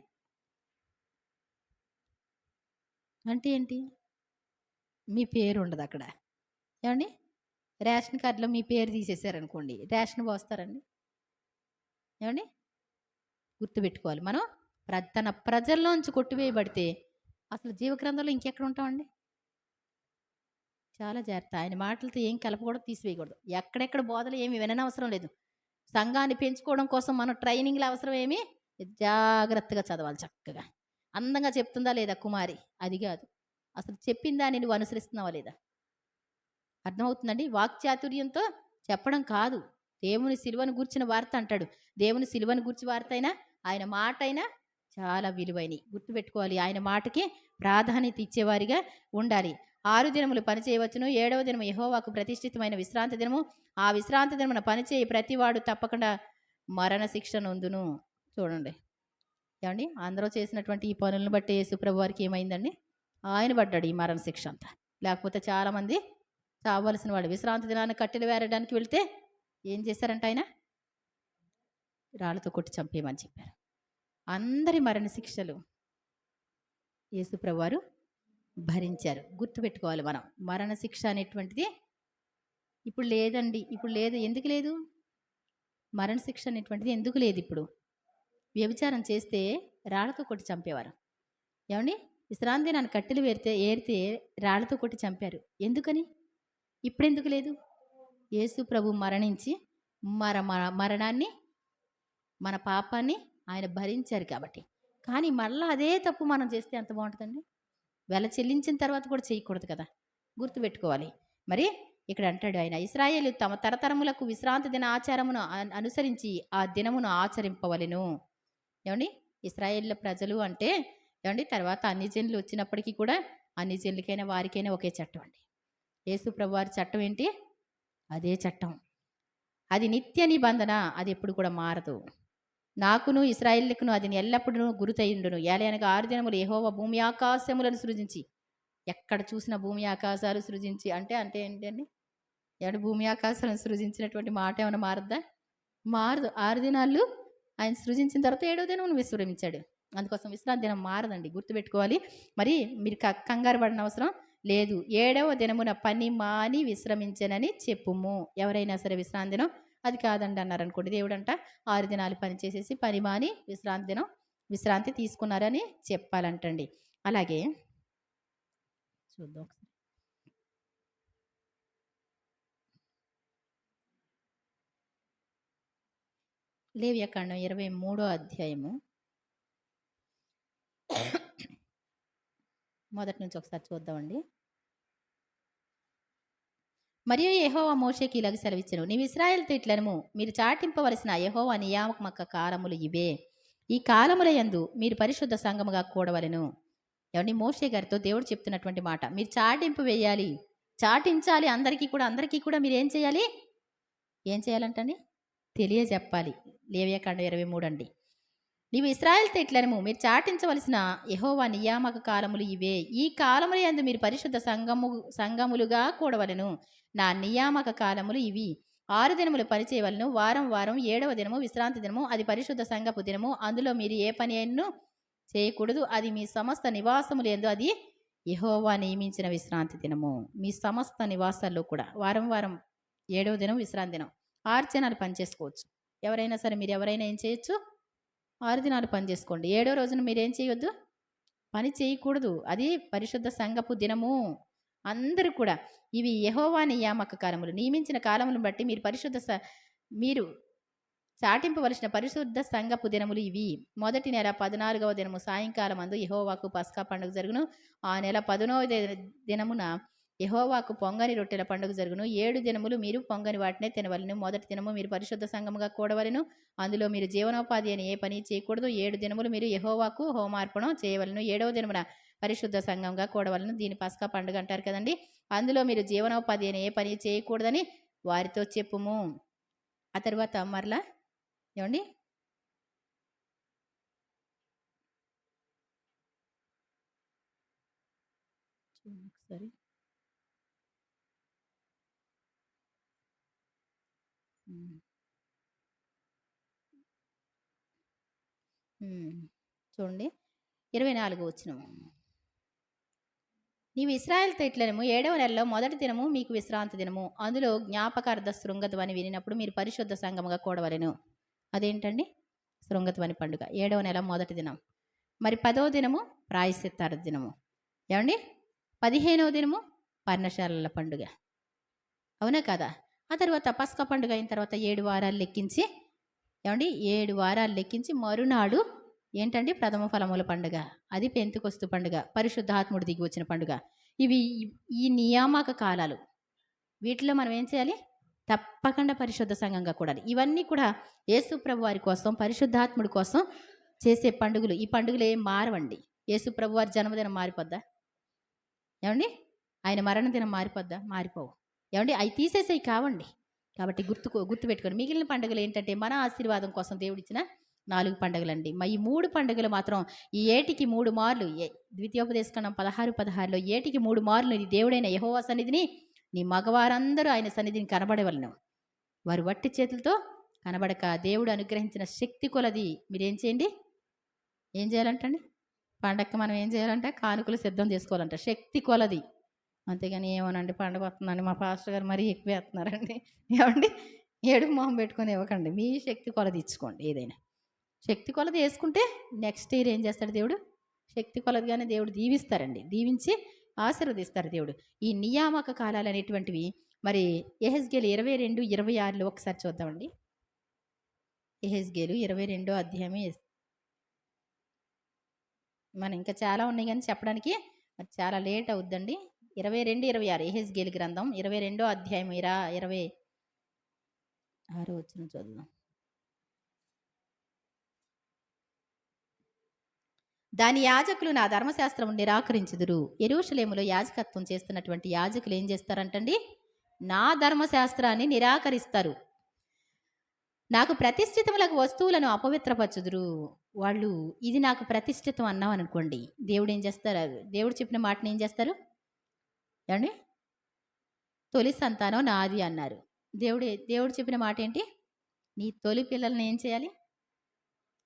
అంటే ఏంటి? మీ పేరు ఉండదు అక్కడ. ఏమండి? రేషన్ కార్డులో మీ పేరు తీసేశారనుకోండి, రేషన్ పోస్తారండి? ఏమండి? గుర్తుపెట్టుకోవాలి. మనం తన ప్రజల్లోంచి కొట్టివేయబడితే అసలు జీవగ్రంథంలో ఇంకెక్కడ ఉంటామండి? చాలా జాగ్రత్త. ఆయన మాటలతో ఏం కలపకూడదు, తీసివేయకూడదు. ఎక్కడెక్కడ బోధలు ఏమి విననవసరం లేదు. సంఘాన్ని పెంచుకోవడం కోసం మనం ట్రైనింగ్లు అవసరం ఏమి? జాగ్రత్తగా చదవాలి చక్కగా. అందంగా చెప్తుందా లేదా కుమారి? అది కాదు. అసలు చెప్పిన దాన్ని నువ్వు అనుసరిస్తున్నావా లేదా? అర్థమవుతుందండి? వాక్చాతుర్యంతో చెప్పడం కాదు. దేవుని సిలువను గూర్చిన వార్త అంటాడు. దేవుని సిలువను గూర్చి వార్త అయినా, ఆయన మాట అయినా చాలా విలువైనవి. గుర్తుపెట్టుకోవాలి. ఆయన మాటకి ప్రాధాన్యత ఇచ్చేవారిగా ఉండాలి. 6 దినములు పని చేయవచ్చును, 7వ దినము యెహోవాకు ప్రతిష్ఠితమైన విశ్రాంతి దినము. ఆ విశ్రాంతి దినమున పనిచేయి ప్రతివాడు తప్పకుండా మరణ శిక్ష నొందును. చూడండి ఏమండి, అందరూ చేసినటువంటి ఈ పనులను బట్టి యేసుప్రభు వారికి ఏమైందండి? ఆయన పడ్డాడు ఈ మరణ శిక్ష అంతా. లేకపోతే చాలామంది చావలసిన వాడు. విశ్రాంతి దినాన్ని కట్టెలు వేరడానికి వెళ్తే ఏం చేశారంట ఆయన? రాళ్ళతో కొట్టి చంపేయమని చెప్పారు. అందరి మరణ శిక్షలు యేసుప్రభు వారు భరించారు. గుర్తుపెట్టుకోవాలి మనం. మరణ శిక్ష అనేటువంటిది ఇప్పుడు లేదండి. ఇప్పుడు లేదు. ఎందుకు లేదు? మరణ శిక్ష అనేటువంటిది ఎందుకు లేదు ఇప్పుడు? వ్యభిచారం చేస్తే రాళ్ళతో కొట్టి చంపేవారు. ఏమండి? విశ్రాంతి దినాన్ని కట్టెలు ఏరితే రాళ్ళతో కొట్టి చంపారు. ఎందుకని? ఇప్పుడెందుకు లేదు? యేసు ప్రభు మరణించి మరణాన్ని, మన పాపాన్ని ఆయన భరించారు కాబట్టి. కానీ మళ్ళీ అదే తప్పు మనం చేస్తే ఎంత బాగుంటుందండి? వెల చెల్లించిన తర్వాత కూడా చేయకూడదు కదా. గుర్తుపెట్టుకోవాలి. మరి ఇక్కడ అంటాడు ఆయన, ఇశ్రాయేలు తమ తరతరములకు విశ్రాంతి దిన ఆచారమును అనుసరించి ఆ దినమును ఆచరింపవలెను. ఏమండి? ఇశ్రాయేళ్ల ప్రజలు అంటే ఏమండి, తర్వాత అన్ని జనులు వచ్చినప్పటికీ కూడా అన్ని జనులకైనా వారికైనా ఒకే చట్టం అండి. యేసు ప్రభు వారి చట్టం ఏంటి? అదే చట్టం. అది నిత్య నిబంధన. అది ఎప్పుడు కూడా మారదు. నాకును ఇశ్రాయేలుకును అది ఎల్లప్పుడూ గురుతయుండును. ఏలయనగా 6 దినములు యెహోవా భూమి ఆకాశములను సృజించి, ఎక్కడ చూసిన భూమి ఆకాశాలు సృజించి అంటే ఏంటండి? ఏమంటే భూమి ఆకాశాలను సృజించినటువంటి మాట ఏమైనా మారద్దా? మారదు. 6 దినాలు ఆయన సృజించిన తర్వాత 7వ దినం విశ్రమించాడు. అందుకోసం విశ్రాంతి దినం మారదండి. గుర్తుపెట్టుకోవాలి. మరి మీరు కంగారు పడిన అవసరం లేదు. 7వ దినమున పని మాని విశ్రమించనని చెప్పుము. ఎవరైనా సరే విశ్రాంతి దినం అది కాదండి అన్నారనుకోండి, దేవుడంట 6 దినాలు పని చేసేసి పని మాని విశ్రాంతి తీసుకున్నారని చెప్పాలంటండి. అలాగే చూద్దాం ఒకసారి. లేవియాకాండం 23వ అధ్యాయము మొదటి నుంచి ఒకసారి చూద్దామండి. మరియు యెహోవా మోషేకి ఇలాగ సెలవిచ్చెను, నీవు ఇశ్రాయేలుతో ఇట్లనుము, మీరు చాటింపవలసిన యెహోవా నియామక కాలములు ఇవే. ఈ కాలముల యందు మీరు పరిశుద్ధ సంఘముగా కూడవలెను. ఏమండి? మోషే గారితో దేవుడు చెప్తున్నటువంటి మాట. మీరు చాటింపు వేయాలి, చాటించాలి. అందరికీ కూడా మీరు ఏం చేయాలంటండి? తెలియజెప్పాలి. లేవియాకాండం 23 అండి. నీవు ఇశ్రాయేలుతో ఇట్లనుము, మీరు చాటించవలసిన యెహోవా నియామక కాలములు ఇవే. ఈ కాలముల యందు మీరు పరిశుద్ధ సంఘములుగా కూడవలెను. నా నియామక కాలములు ఇవి. 6 దినములు పనిచేయవలను. వారం 7వ దినము విశ్రాంతి దినము. అది పరిశుద్ధ సంఘపు దినము. అందులో మీరు ఏ పని అయినను చేయకూడదు. అది మీ సమస్త నివాసములు యందు అది యెహోవా నియమించిన విశ్రాంతి దినము. మీ సమస్త నివాసాల్లో కూడా వారం 7వ దినం విశ్రాంతి దినం. 6 దినాలు పని చేసుకోవచ్చు. ఎవరైనా సరే, మీరు ఎవరైనా ఏం చేయొచ్చు? 6 దినాలు పని చేసుకోండి. 7వ రోజున మీరేం చేయొద్దు? పని చేయకూడదు. అది పరిశుద్ధ సంఘపు దినము. అందరూ కూడా ఇవి యెహోవా నియామక కాలములు. నియమించిన కాలములను బట్టి మీరు చాటింపవలసిన పరిశుద్ధ సంఘపు దినములు ఇవి. మొదటి నెల 14వ దినము సాయంకాలం అందు యెహోవాకు పస్కా పండుగ జరుగును. ఆ నెల 15వ దినమున యెహోవాకు పొంగని రొట్టెల పండుగ జరుగును. 7 దినములు మీరు పొంగని వాటినే తినవలను. మొదటి దినము మీరు పరిశుద్ధ సంఘముగా కూడవలను. అందులో మీరు జీవనోపాధి అని ఏ పని చేయకూడదు. 7 దినములు మీరు యెహోవాకు హోమార్పణం చేయవలను. 7వ దినమున పరిశుద్ధ సంఘంగా కూడవలను. దీని పస్కా పండుగ అంటారు కదండి. అందులో మీరు జీవనోపాధి అని ఏ పని చేయకూడదని వారితో చెప్పుము. ఆ తర్వాత మరలా ఏమండి, ఒకసారి చూడండి 24 వచనం. నీవు ఇశ్రాయేలుతో ఇట్లనుము, 7వ నెలలో మొదటి దినము మీకు విశ్రాంతి దినము. అందులో జ్ఞాపకార్థ శృంగధ్వని వినినప్పుడు మీరు పరిశుద్ధ సంఘముగా కూడవలెను. అదేంటండి? శృంగధ్వని పండుగ 7వ నెల మొదటి దినం. మరి 10వ దినము ప్రాయశ్చిత్తార్థ దినము. ఏమండి? 15వ దినము పర్ణశాలల పండుగ. అవునా కదా? ఆ తర్వాత పస్కా పండుగ అయిన తర్వాత 7 వారాలు లెక్కించి, ఏమండి, 7 వారాలు లెక్కించి మరునాడు ఏంటండి? ప్రథమ ఫలముల పండుగ. అది పెంతెకొస్తు పండుగ, పరిశుద్ధాత్ముడు దిగి వచ్చిన పండుగ. ఇవి ఈ నియామక కాలాలు. వీటిలో మనం ఏం చేయాలి? తప్పకుండా పరిశుద్ధ సంఘంగా కూడాలి. ఇవన్నీ కూడా యేసు ప్రభు వారి కోసం, పరిశుద్ధాత్ముడి కోసం చేసే పండుగలు. ఈ పండుగలు ఏం మారవండి. యేసు ప్రభు వారి జన్మదినం మారిపోద్దా? ఏమండి? ఆయన మరణదినం మారిపోద్దా? మారిపోవు. ఏమండి? అవి తీసేసేవి కావండి. కాబట్టి గుర్తుపెట్టుకోండి. మిగిలిన పండుగలు ఏంటంటే మన ఆశీర్వాదం కోసం దేవుడిచ్చిన 4 పండుగలండి. ఈ 3 పండుగలు మాత్రం ఈ ఏటికి 3 మార్లు ద్వితీయోపదేశకాండం 16:16లో ఏటికి 3 మార్లు నీ దేవుడైన యెహోవా సన్నిధిని నీ మగవారందరూ ఆయన సన్నిధిని కనబడవలెను. వారు వట్టి చేతులతో కనబడక దేవుడు అనుగ్రహించిన శక్తి కొలది మీరేం చేయండి? ఏం చేయాలంటండి? పండగకి మనం ఏం చేయాలంట? కానుకలు సిద్ధం చేసుకోవాలంట శక్తి కొలది. అంతేగాని ఏమోనండి పండుగ వస్తుందండి మా పాస్టర్ గారు మరీ ఎక్కువ వేస్తున్నారండి. ఏమండి? ఏడుపు మొహం పెట్టుకొని ఇవ్వకండి. మీ శక్తి కొలది ఇచ్చుకోండి ఏదైనా. శక్తి కొలది వేసుకుంటే నెక్స్ట్ ఇయర్ ఏం చేస్తాడు దేవుడు? శక్తి కొలదిగానే దేవుడు దీవిస్తారండి. దీవించి ఆశీర్వదిస్తారు దేవుడు. ఈ నియామక కాలాలు అనేటువంటివి మరి యెహెజ్కేలు 22:26లో ఒకసారి చూద్దామండి. యెహెజ్కేలు 22 అధ్యాయమే. మనం ఇంకా చాలా ఉన్నాయి కానీ చెప్పడానికి మరి చాలా లేట్ అవుద్దండి. 22:26 యెహెజ్కేలు గ్రంథం 22 అధ్యాయం 26 వచనం చదువుదాం. దాని యాజకులు నా ధర్మశాస్త్రము నిరాకరించుదురు. యెరూషలేములో యాజకత్వం చేస్తున్నటువంటి యాజకులు ఏం చేస్తారంటండి? నా ధర్మశాస్త్రాన్ని నిరాకరిస్తారు. నాకు ప్రతిష్ఠితములకు వస్తువులను అపవిత్రపరచుదురు. వాళ్ళు ఇది నాకు ప్రతిష్ఠితం అన్నాం అనుకోండి, దేవుడు ఏం చేస్తారు? దేవుడు చెప్పిన మాటని ఏం చేస్తారు? ఏమండి? తొలి సంతానం నాది అన్నారు. దేవుడు చెప్పిన మాట ఏంటి? నీ తొలి పిల్లల్ని ఏం చేయాలి?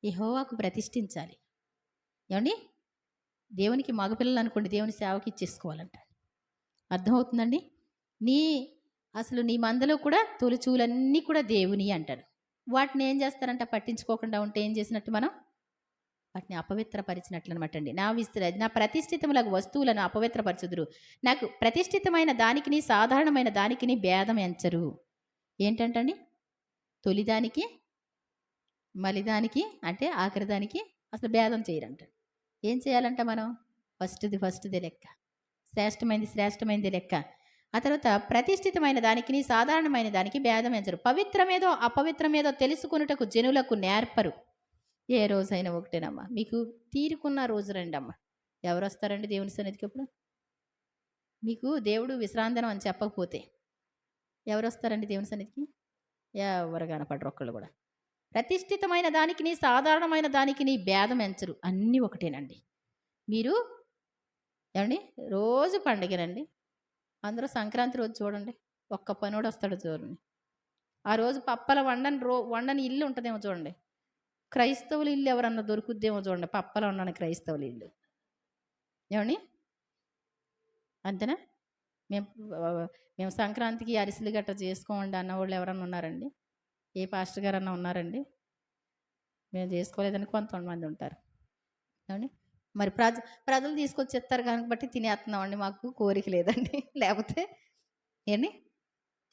యెహోవాకు ప్రతిష్ఠించాలి. ఏమండి? దేవునికి మగపిల్లలు అనుకోండి, దేవుని సేవకి ఇచ్చేసుకోవాలంట. అర్థమవుతుందండి? అసలు నీ మందలో కూడా తొలిచూలన్నీ కూడా దేవుని అంటాడు. వాటిని ఏం చేస్తారంట? పట్టించుకోకుండా ఉంటే ఏం చేసినట్టు మనం? వాటిని అపవిత్రపరిచినట్లు అనమాట అండి. నా ప్రతిష్ఠితములకు వస్తువులను అపవిత్రపరచుదురు. నాకు ప్రతిష్ఠితమైన దానికిని సాధారణమైన దానికిని భేదం ఎంచరు. ఏంటంటండి? తొలిదానికి మలిదానికి అంటే ఆఖరి దానికి అసలు భేదం చేయరంట. ఏం చేయాలంట మనం? ఫస్ట్ది లెక్క, శ్రేష్టమైనది లెక్క. ఆ తర్వాత ప్రతిష్ఠితమైన దానికి సాధారణమైన దానికి భేదం ఎంచరు. పవిత్రమేదో అపవిత్రమేదో తెలుసుకొనుటకు జనులకు నేర్పరు. ఏ రోజైనా ఒకటేనమ్మా. మీకు తీరుకున్న రోజు రండి అమ్మ. ఎవరు వస్తారండి దేవుని సన్నిధికి? ఎప్పుడు మీకు దేవుడు విశ్రాంతనం అని చెప్పకపోతే ఎవరు వస్తారండి దేవుని సన్నిధికి? ఎవరు కనపడరు ఒక్కళ్ళు కూడా. ప్రతిష్ఠితమైన దానికి సాధారణమైన దానికి భేదం ఎంచరు. అన్నీ ఒకటేనండి. మీరు ఏమండి? రోజు పండుగనండి. అందరూ సంక్రాంతి రోజు చూడండి, ఒక్క పనోడు వస్తాడు చూడండి. ఆ రోజు పప్పల వండని ఇల్లు ఉంటుందేమో చూడండి. క్రైస్తవుల ఇల్లు ఎవరన్నా దొరుకుద్దేమో చూడండి, పప్పల వండని క్రైస్తవుల ఇల్లు. ఏమండి? అంతేనా? మేము సంక్రాంతికి అరిసెలు గట్ట చేసుకోమండి అన్నవాళ్ళు ఎవరన్నా ఉన్నారండి? ఏ పాస్టర్ గారు అన్నా ఉన్నారండి? మేము చేసుకోలేదని కొంతమంది ఉంటారు. ఏమండి? మరి ప్రజలు తీసుకొచ్చి ఇస్తారు కాబట్టి తినేస్తున్నామండి, మాకు కోరిక లేదండి. లేకపోతే ఏండి?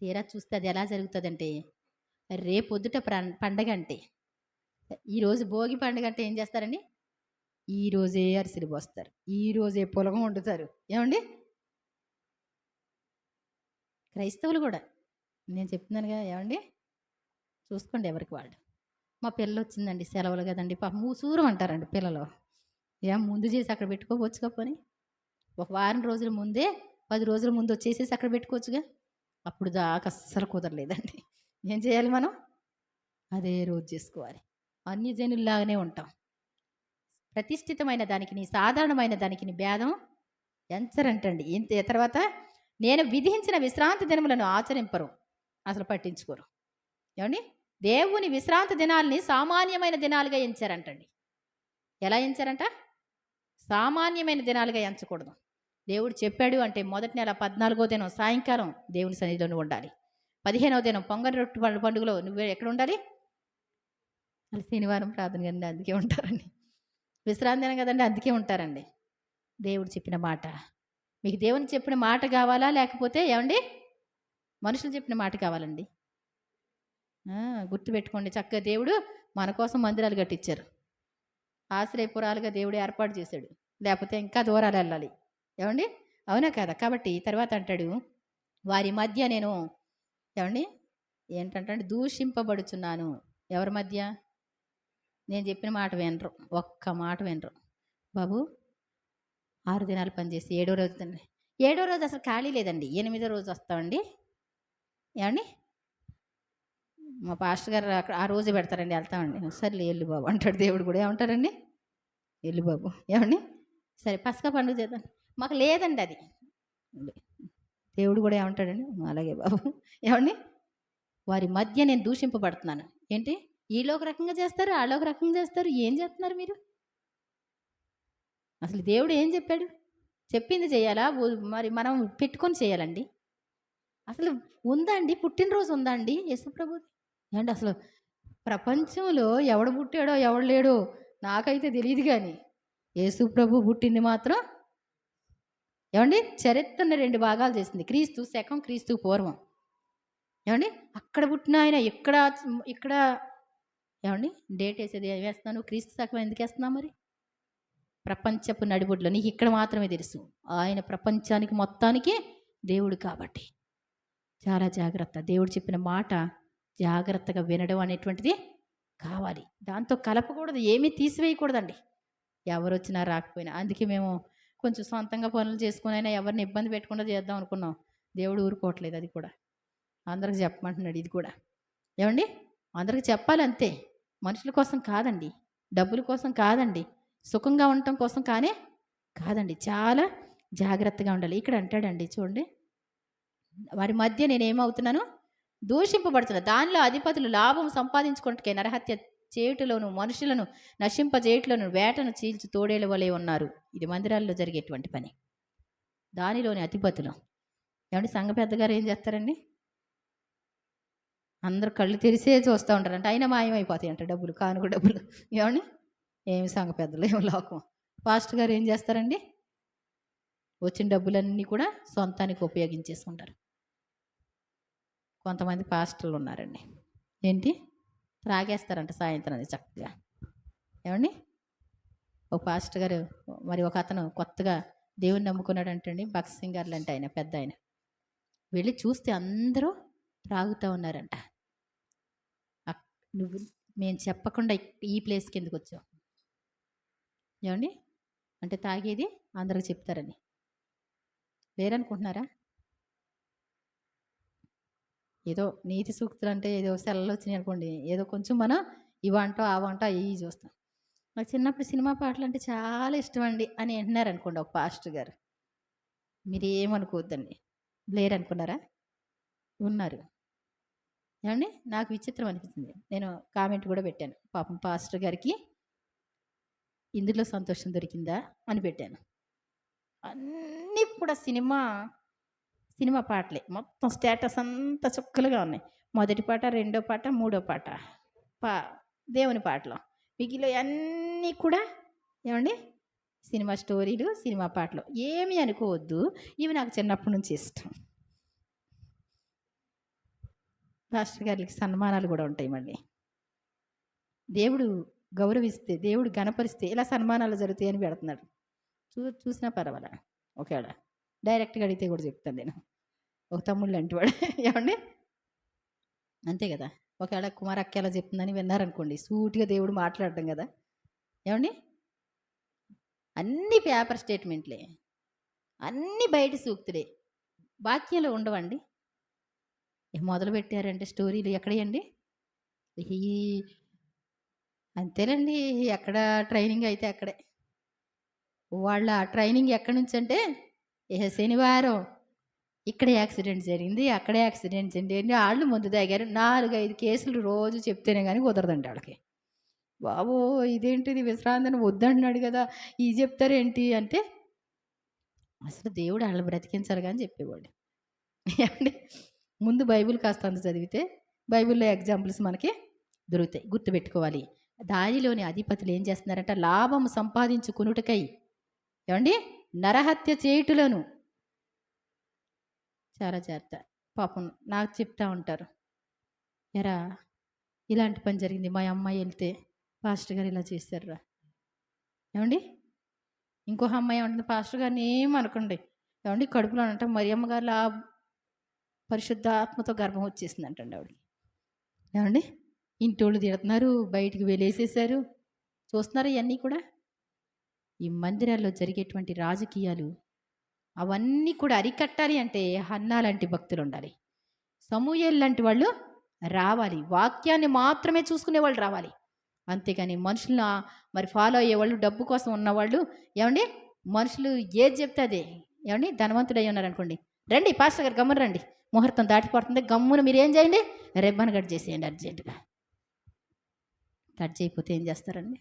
తీరా చూస్తే అది ఎలా జరుగుతుందంటే, రేపొద్దుట పండగ అంటే, ఈరోజు భోగి పండుగ అంటే ఏం చేస్తారండి? ఈరోజే అరిసెలు పోస్తారు, ఈరోజే పులగం వండుతారు. ఏమండి? క్రైస్తవులు కూడా నేను చెప్తున్నానుగా. ఏమండి? చూసుకోండి ఎవరికి వాళ్ళు. మా పిల్లలు వచ్చిందండి, సెలవులు కదండి, పాపం మూసూరం అంటారండి పిల్లలు. ముందు చేసి అక్కడ పెట్టుకోవచ్చుగా పోనీ. ఒక వారం రోజుల ముందే 10 రోజుల ముందు వచ్చేసేసి అక్కడ పెట్టుకోవచ్చుగా. అప్పుడు దాకా అస్సలు కుదరలేదండి. ఏం చేయాలి మనం? అదే రోజు చేసుకోవాలి. అన్యజనుల్లాగానే ఉంటాం. ప్రతిష్ఠితమైన దానికి సాధారణమైన దానికి భేదం ఎంచరంటండి. తర్వాత నేను విధించిన విశ్రాంతి దినములను ఆచరింపరు, అసలు పట్టించుకోరు. ఏమండి? దేవుని విశ్రాంతి దినాల్ని సామాన్యమైన దినాలుగా ఎంచారంటండి. ఎలా ఎంచారంట? సామాన్యమైన దినాలుగా ఎంచకూడదు. దేవుడు చెప్పాడు అంటే మొదటి నెల 14వ దినం సాయంకాలం దేవుని సన్నిధిలో ఉండాలి. 15వ దినం పొంగల్ రొట్టె పండుగలో నువ్వు ఎక్కడ ఉండాలి? వాళ్ళు శనివారం ప్రార్థన కదండి, అందుకే ఉంటారండి. విశ్రాంతి దినం కదండి, అందుకే ఉంటారండి. దేవుడు చెప్పిన మాట. మీకు దేవుని చెప్పిన మాట కావాలా, లేకపోతే ఏమండి మనుషులు చెప్పిన మాట కావాలండి? గుర్తుపెట్టుకోండి. చక్కగా దేవుడు మన కోసం మందిరాలు కట్టించారు, ఆశ్రయపురాలుగా దేవుడు ఏర్పాటు చేశాడు. లేకపోతే ఇంకా దూరాలు వెళ్ళాలి. ఏమండి? అవునా కదా? కాబట్టి తర్వాత అంటాడు, వారి మధ్య నేను ఏమండి ఏంటంటే దూషింపబడుచున్నాను. ఎవరి మధ్య? నేను చెప్పిన మాట వినరు, ఒక్క మాట వినరు. బాబు 6 దినాలు పనిచేసి 7వ రోజు ఏడో రోజు అసలు ఖాళీ లేదండి. ఎనిమిదో రోజు వస్తామండి. ఏమండి మా పాస్టర్ గారు అక్కడ ఆ రోజే పెడతారండి. వెళ్తామండి. సర్లే ఎల్లు బాబు అంటాడు దేవుడు కూడా. ఏమంటారండి? ఎల్లు బాబు. ఏమండి? సరే పస్కా పండుగ చేద్దాం. మాకు లేదండి అది. దేవుడు కూడా ఏమంటాడండి? అలాగే బాబు. ఏమండి? వారి మధ్య నేను దూషింపబడుతున్నాను. ఏంటి? ఈళ్ళు ఒక రకంగా చేస్తారు, ఆళ్ళు ఒక రకంగా చేస్తారు. ఏం చేస్తున్నారు మీరు? అసలు దేవుడు ఏం చెప్పాడు? చెప్పింది చేయాలా? మరి మనం పెట్టుకొని చేయాలండి. అసలు ఉందా అండి? పుట్టినరోజు ఉందా అండి యేసుప్రభుది? ఏవండీ అసలు ప్రపంచంలో ఎవడు పుట్టాడో, ఎవడు లేడో నాకైతే తెలీదు గానీ, యేసుప్రభు పుట్టింది మాత్రం ఏవండీ చరిత్రను 2 భాగాలు చేసింది. క్రీస్తు శకం, క్రీస్తు పూర్వం. ఏవండీ అక్కడ పుట్టిన ఆయన ఇక్కడ ఏవండీ డేట్ ఏసేది ఏమేస్తున్నావు? క్రీస్తు శకం ఎందుకేస్తున్నావు మరి? ప్రపంచపు నడిబొడ్లో నీకు ఇక్కడ మాత్రమే తెలుసు. ఆయన ప్రపంచానికి మొత్తానికి దేవుడు కాబట్టి చాలా జాగ్రత్త. దేవుడు చెప్పిన మాట జాగ్రత్తగా వినడం అనేటువంటిది కావాలి. దాంతో కలపకూడదు, ఏమీ తీసివేయకూడదండి. ఎవరు వచ్చినా రాకపోయినా. అందుకే మేము కొంచెం సొంతంగా పనులు చేసుకుని అయినా ఎవరిని ఇబ్బంది పెట్టకుండా చేద్దాం అనుకున్నాం. దేవుడు ఊరుకోవట్లేదు. అది కూడా అందరికి చెప్పమంటున్నాడు. ఇది కూడా ఏమండి అందరికి చెప్పాలి అంతే. మనుషుల కోసం కాదండి, డబ్బుల కోసం కాదండి, సుఖంగా ఉండటం కోసం కానే కాదండి. చాలా జాగ్రత్తగా ఉండాలి. ఇక్కడ అంటాడండి చూడండి, వారి మధ్య నేనేమవుతున్నాను? దూషింపబడుతున్నా. దానిలో అధిపతులు లాభం సంపాదించుకుంటే నరహత్య చేయుటలోను, మనుషులను నశింపజేయుటలోను, వేటను చీల్చి తోడేల వలె ఉన్నారు. ఇది మందిరాల్లో జరిగేటువంటి పని. దానిలోని అధిపతులు ఏమంటే సంఘ పెద్దగారు ఏం చేస్తారండి? అందరు కళ్ళు తెరిసే చూస్తూ ఉంటారంట. అయినా మాయమైపోతాయి అంట డబ్బులు, కానుక డబ్బులు. ఏమండి ఏమి సంఘ పెద్దలు, ఏమి లోకం. పాస్టర్ గారు ఏం చేస్తారండి? వచ్చిన డబ్బులన్నీ కూడా సొంతానికి ఉపయోగించేసుకుంటారు. కొంతమంది పాస్టర్లు ఉన్నారండి, ఏంటి త్రాగేస్తారంట సాయంత్రం అది చక్కగా. ఏమండి ఒక పాస్టర్ గారు మరి ఒక అతను కొత్తగా దేవుని నమ్ముకున్నాడు అంటండి. భక్త్ సింగ్ గారు అంటే ఆయన పెద్ద ఆయన. వెళ్ళి చూస్తే అందరూ త్రాగుతూ ఉన్నారంట. నువ్వు మేము చెప్పకుండా ఈ ప్లేస్కి ఎందుకు వచ్చావు? ఏమండి అంటే తాగేది అందరికి చెప్తారని లేరనుకుంటున్నారా? ఏదో నీతి సూక్తులు అంటే ఏదో సెలవులు వచ్చినాయి అనుకోండి, ఏదో కొంచెం మనం ఇవంటో అవంటో ఇవి చూస్తాం. నాకు చిన్నప్పుడు సినిమా పాటలు అంటే చాలా ఇష్టం అండి అని అంటున్నారు అనుకోండి ఒక పాస్టర్ గారు. మీరు ఏమనుకోవద్దండి. లేరనుకున్నారా? ఉన్నారు. ఏమండి నాకు విచిత్రం అనిపించింది. నేను కామెంట్ కూడా పెట్టాను. పాపం పాస్టర్ గారికి ఇందులో సంతోషం దొరికిందా అని పెట్టాను. అన్నీ కూడా సినిమా పాటలే. మొత్తం స్టేటస్ అంతా చుక్కలుగా ఉన్నాయి. మొదటి పాట, రెండో పాట, మూడో పాట దేవుని పాటలు. మిగిలిన అన్నీ కూడా ఏమండి సినిమా స్టోరీలు, సినిమా పాటలు. ఏమీ అనుకోవద్దు, ఇవి నాకు చిన్నప్పటి నుంచి ఇష్టం. పాస్టర్ గారికి సన్మానాలు కూడా ఉంటాయి. మళ్ళీ దేవుడు గౌరవిస్తే, దేవుడు గణపరిస్తే ఇలా సన్మానాలు జరుగుతాయని పెడుతున్నాడు. చూసినా పర్వాలా. ఒకవేళ డైరెక్ట్గా అడిగితే కూడా చెప్తాను నేను. ఒక తమ్ముళ్ళు అంటేవాడు. ఏమండి అంతే కదా. ఒకవేళ కుమారక్క ఎలా చెప్తుందని విన్నారనుకోండి, సూటిగా దేవుడు మాట్లాడటం కదా. ఏమండి అన్నీ పేపర్ స్టేట్మెంట్లే, అన్నీ బయట సూక్తులే, వాక్యంలో ఉండవండి. మొదలు పెట్టారంటే స్టోరీలు ఎక్కడేయండి? ఈ అంతేనండి, ఎక్కడ ట్రైనింగ్ అయితే అక్కడే. వాళ్ళ ట్రైనింగ్ ఎక్కడి నుంచి అంటే శనివారం ఇక్కడ యాక్సిడెంట్ జరిగింది, అక్కడ యాక్సిడెంట్ జరిగింది, వాళ్ళు ముందు తాగారు, 4-5 కేసులు రోజు చెప్తేనే కానీ కుదరదండి వాళ్ళకి. బాబు ఇదేంటిది విశ్రాంతిని వద్దంటున్నాడు కదా, ఇది చెప్తారేంటి అంటే అసలు దేవుడు వాళ్ళు బ్రతికించాలి కానీ చెప్పేవాడు. ఏమండి ముందు బైబిల్ కాస్త అంత చదివితే బైబిల్లో ఎగ్జాంపుల్స్ మనకి దొరుకుతాయి. గుర్తుపెట్టుకోవాలి. దానిలోని అధిపతులు ఏం చేస్తున్నారంట? లాభం సంపాదించుకునుటకై ఏమండి నరహత్య చేయుటలను. చాలా జాగ్రత్త. పాపం నాకు చెప్తా ఉంటారు, ఎరా ఇలాంటి పని జరిగింది, మా అమ్మాయి వెళ్తే పాస్టర్ గారు ఇలా చేశారురా. ఏమండి ఇంకొక అమ్మాయి ఉంటుంది, పాస్టర్ గారిని ఏమనుకోండి ఏమండి కడుపులో అంట మరియమ్మ గారు ఆ పరిశుద్ధ ఆత్మతో గర్భం వచ్చేసింది అంటండి ఆవిడకి. ఏమండి ఇంటోళ్ళు తిడుతున్నారు, బయటికి వెళ్ళేసేసారు. చూస్తున్నారు ఇవన్నీ కూడా. ఈ మందిరాల్లో జరిగేటువంటి రాజకీయాలు అవన్నీ కూడా అరికట్టాలి అంటే హన్నా లాంటి భక్తులు ఉండాలి, సమూయేలు లాంటి వాళ్ళు రావాలి, వాక్యాన్ని మాత్రమే చూసుకునే వాళ్ళు రావాలి. అంతేకాని మనుషులను మరి ఫాలో అయ్యేవాళ్ళు, డబ్బు కోసం ఉన్నవాళ్ళు, ఏమండి మనుషులు ఏది చెప్తే అదే, ఏమండి ధనవంతుడు అయి ఉన్నారనుకోండి, రండి పాస్టర్ గారు గమ్మున రండి, ముహూర్తం దాటిపోతుంది, గమ్మున మీరు ఏం చేయండి, రెబ్బను కట్ చేసేయండి అర్జెంటుగా. కట్ చేయకపోతే ఏం చేస్తారండి?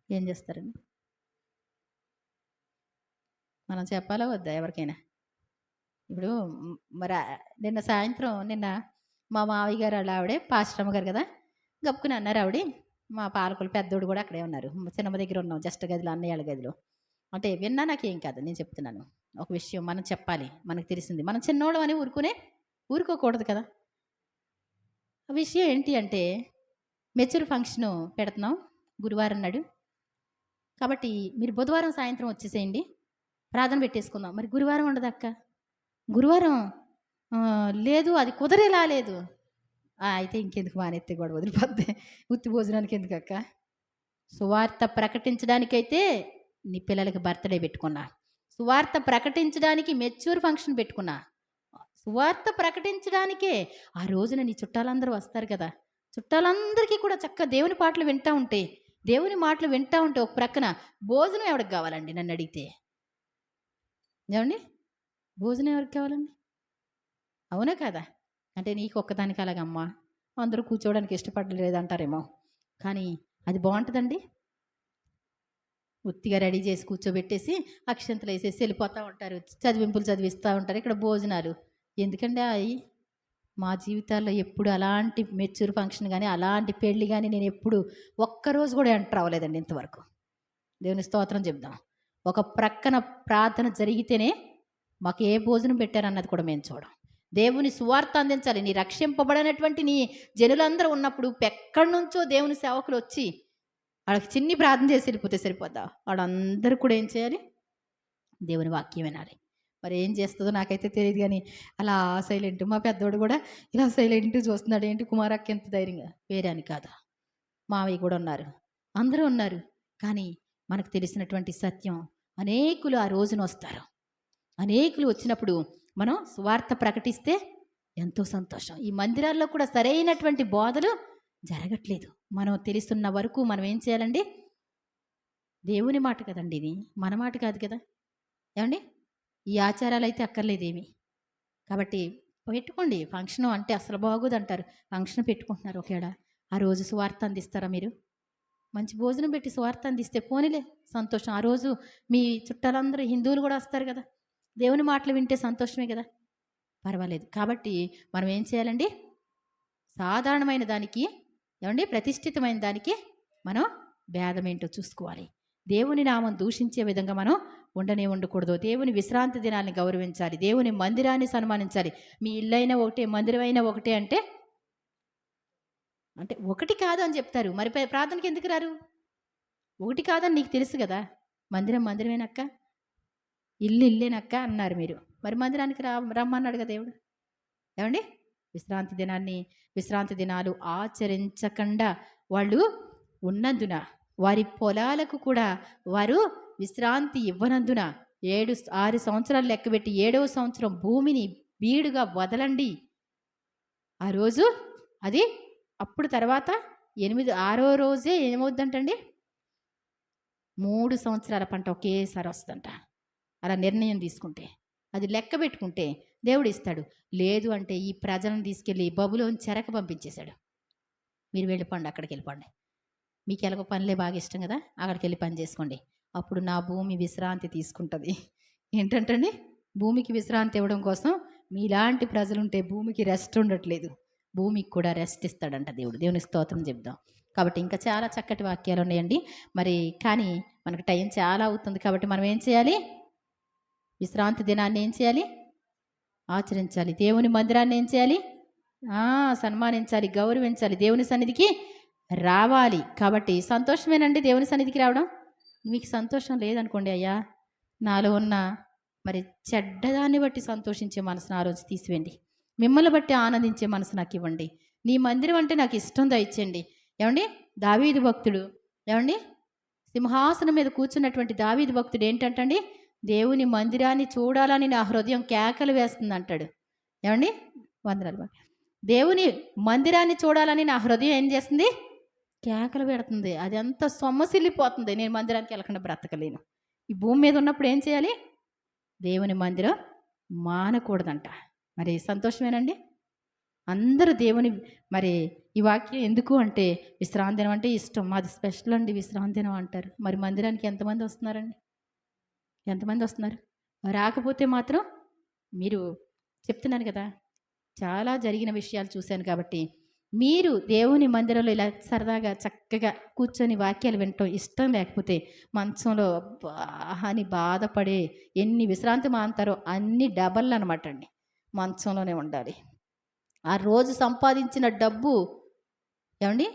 ఏం చేస్తారండి? మనం చెప్పాలా వద్దా ఎవరికైనా? ఇప్పుడు మరి నిన్న సాయంత్రం మా మావయ్య గారు వాళ్ళ ఆవిడే పాస్టమ్మ గారు కదా, గప్పుకుని అన్నారు ఆవిడ, మా పాలకులు పెద్దోడు కూడా అక్కడే ఉన్నారు, చిన్నమ్మ దగ్గర ఉన్నాం జస్ట్ గదిలో, అన్నయ్య వాళ్ళ గదిలో. అంటే విన్నా నాకేం కాదు, నేను చెప్తున్నాను ఒక విషయం, మనం చెప్పాలి, మనకు తెలిసింది, మనం చిన్నోళ్ళం అని ఊరుకోకూడదు కదా. ఆ విషయం ఏంటి అంటే, మెచ్యూర్ ఫంక్షను పెడుతున్నాం గురువారం నాడు, కాబట్టి మీరు బుధవారం సాయంత్రం వచ్చేసేయండి, ప్రార్థన పెట్టేసుకుందాం. మరి గురువారం ఉండదు అక్క, గురువారం లేదు, అది కుదరేలా లేదు. అయితే ఇంకెందుకు మానేస్తే గొడవ వదిలిపోద్ది, ఉత్తి భోజనానికి ఎందుకు అక్క? సువార్త ప్రకటించడానికైతే నీ పిల్లలకి బర్త్డే పెట్టుకున్నా, సువార్త ప్రకటించడానికి మెచ్యూర్ ఫంక్షన్ పెట్టుకున్నా, సువార్త ప్రకటించడానికే. ఆ రోజున నీ చుట్టాలందరూ వస్తారు కదా, చుట్టాలందరికీ కూడా చక్కగా దేవుని పాటలు వింటూ ఉంటే, దేవుని మాటలు వింటూ ఉంటే ఒక ప్రక్కన భోజనం ఎవరికి కావాలండి? నన్ను అడిగితే ఏమండి, భోజనం ఎవరికి కావాలండి? అవునా కదా? అంటే నీకు ఒక్కదానికి అలాగమ్మా, అందరూ కూర్చోవడానికి ఇష్టపడలేదు అంటారేమో, కానీ అది బాగుంటుందండి. ఉత్తిగా రెడీ చేసి కూర్చోబెట్టేసి అక్షంతలు వేసేసి వెళ్ళిపోతూ ఉంటారు, చదివింపులు చదివిస్తూ ఉంటారు, ఇక్కడ భోజనాలు ఎందుకండి? అవి మా జీవితాల్లో ఎప్పుడు అలాంటి మెచ్యూర్ ఫంక్షన్ కానీ అలాంటి పెళ్ళి కానీ నేను ఎప్పుడు ఒక్కరోజు కూడా ఎంటర్ అవ్వలేదండి ఇంతవరకు. దేవుని స్తోత్రం చెప్దాం. ఒక ప్రక్కన ప్రార్థన జరిగితేనే మాకు ఏ భోజనం పెట్టారన్నది కూడా మేము చూడం. దేవుని సువార్త అందించాలి. నీ రక్షింపబడినటువంటి నీ జనులందరూ ఉన్నప్పుడు ఎక్కడి నుంచో దేవుని సేవకులు వచ్చి వాళ్ళకి చిన్ని ప్రార్థన చేసి వెళ్ళిపోతే సరిపోద్దా? వాళ్ళందరూ కూడా ఏం చేయాలి? దేవుని వాక్యం వినాలి. మరి ఏం చేస్తుందో నాకైతే తెలియదు, కానీ అలా సైలెంట్, మా పెద్దోడు కూడా ఇలా సైలెంట్ చూస్తున్నాడు, ఏంటి కుమారక్క ఎంత ధైర్యంగా, వేరే అని కాదు, మావయ్య కూడా ఉన్నారు, అందరూ ఉన్నారు, కానీ మనకు తెలిసినటువంటి సత్యం, అనేకులు ఆ రోజున వస్తారు, అనేకులు వచ్చినప్పుడు మనం సువార్త ప్రకటిస్తే ఎంతో సంతోషం. ఈ మందిరాల్లో కూడా సరైనటువంటి బోధలు జరగట్లేదు. మనం తెలుస్తున్న వరకు మనం ఏం చేయాలండి? దేవుని మాట కదండి ఇది, మన మాట కాదు కదా, ఏమండి? ఈ ఆచారాలు అయితే అక్కర్లేదేమి. కాబట్టి పెట్టుకోండి ఫంక్షన్, అంటే అసలు బాగోదు అంటారు, ఫంక్షన్ పెట్టుకుంటున్నారు ఒకవేళ, ఆ రోజు సువార్త అందిస్తారా మీరు? మంచి భోజనం పెట్టి సువార్త అందిస్తే పోనీలే సంతోషం. ఆ రోజు మీ చుట్టాలందరూ హిందువులు కూడా వస్తారు కదా, దేవుని మాటలు వింటే సంతోషమే కదా, పర్వాలేదు. కాబట్టి మనం ఏం చేయాలండి? సాధారణమైన దానికి, ఏమండి ప్రతిష్ఠితమైన దానికి మనం భేదం ఏంటో చూసుకోవాలి. దేవుని నామం దూషించే విధంగా మనం ఉండకూడదు. దేవుని విశ్రాంతి దినాన్ని గౌరవించాలి, దేవుని మందిరాన్ని సన్మానించాలి. మీ ఇల్లైనా ఒకటే, మందిరం అయినా ఒకటే అంటే ఒకటి కాదు అని చెప్తారు, మరి ప్రార్థనకి ఎందుకు రారు? ఒకటి కాదని నీకు తెలుసు కదా, మందిరం మందిరమేనక్క, ఇల్లు ఇల్లేనక్క అన్నారు మీరు, మరి మందిరానికి రమ్మన్నాడు కదా దేవుడు. ఏమండి? విశ్రాంతి దినాలు ఆచరించకుండా వాళ్ళు ఉన్నందున, వారి పొలాలకు కూడా వారు విశ్రాంతి ఇవ్వనందున 6 సంవత్సరాలు లెక్కబెట్టి 7వ సంవత్సరం భూమిని బీడుగా వదలండి. ఆ రోజు అది అప్పుడు తర్వాత 6వ రోజే ఏమవుద్దంటండి? 3 సంవత్సరాల పంట ఒకేసారి వస్తుందంట. అలా నిర్ణయం తీసుకుంటే, అది లెక్క పెట్టుకుంటే దేవుడు ఇస్తాడు. లేదు అంటే ఈ ప్రజలను తీసుకెళ్ళి బబులోని చెరకు పంపించేశాడు. మీరు వెళ్ళిపోండి, అక్కడికి వెళ్ళిపోండి, మీకు ఎలాగో పనులే బాగా ఇష్టం కదా, అక్కడికి వెళ్ళి పని చేసుకోండి, అప్పుడు నా భూమి విశ్రాంతి తీసుకుంటుంది. ఏంటంటే భూమికి విశ్రాంతి ఇవ్వడం కోసం మీలాంటి ప్రజలుంటే భూమికి రెస్ట్ ఉండట్లేదు, భూమికి కూడా రెస్ట్ ఇస్తాడంట దేవుడు. దేవుని స్తోత్రం చెప్దాం. కాబట్టి ఇంకా చాలా చక్కటి వాక్యాలు ఉన్నాయండి, మరి కానీ మనకు టైం చాలా అవుతుంది. కాబట్టి మనం ఏం చేయాలి? విశ్రాంతి దినాన్ని ఏం చేయాలి? ఆచరించాలి. దేవుని మందిరాన్ని ఏం చేయాలి? సన్మానించాలి, గౌరవించాలి, దేవుని సన్నిధికి రావాలి. కాబట్టి సంతోషమేనండి దేవుని సన్నిధికి రావడం. మీకు సంతోషం లేదనుకోండి, అయ్యా నాలో ఉన్న మరి చెడ్డదాన్ని బట్టి సంతోషించే మనసును ఆ రోజు తీసివేయండి, మిమ్మల్ని బట్టి ఆనందించే మనసు నాకు ఇవ్వండి, నీ మందిరం అంటే నాకు ఇష్టం దయచేయండి. ఏమండి? దావీదు భక్తుడు, ఏమండి సింహాసనం మీద కూర్చున్నటువంటి దావీదు భక్తుడు ఏంటంటండి? దేవుని మందిరాన్ని చూడాలని నా హృదయం కేకలు వేస్తుంది అంటాడు. ఏమండి? వందనాలు. దేవుని మందిరాన్ని చూడాలని నా హృదయం ఏం చేస్తుంది? కేకలు పెడుతుంది. అది అంత సొమ్మసిల్లిపోతుంది. నేను మందిరానికి వెళ్ళకుండా బ్రతకలేను. ఈ భూమి మీద ఉన్నప్పుడు ఏం చేయాలి? దేవుని మందిరం మానకూడదంట. మరి సంతోషమేనండి. అందరూ దేవుని మరి ఈ వాక్యం ఎందుకు అంటే విశ్రాంతి దినం అంటే ఇష్టం. మాది స్పెషల్ అండి విశ్రాంతి దినం అంటారు. మరి మందిరానికి ఎంతమంది వస్తున్నారండి? ఎంతమంది వస్తున్నారు? రాకపోతే మాత్రం మీరు చెప్తున్నాను కదా, చాలా జరిగిన విషయాలు చూశాను కాబట్టి మీరు దేవుని మందిరంలో ఇలా సరదాగా చక్కగా కూర్చొని వాక్యాలు వినటం ఇష్టం లేకపోతే మంచంలో అబ్బా అని బాధపడే ఎన్ని విశ్రాంతి మాంతారో అన్ని డబల్ అనమాట అండి. మంచంలోనే ఉండాలి. ఆ రోజు సంపాదించిన డబ్బు ఏమండి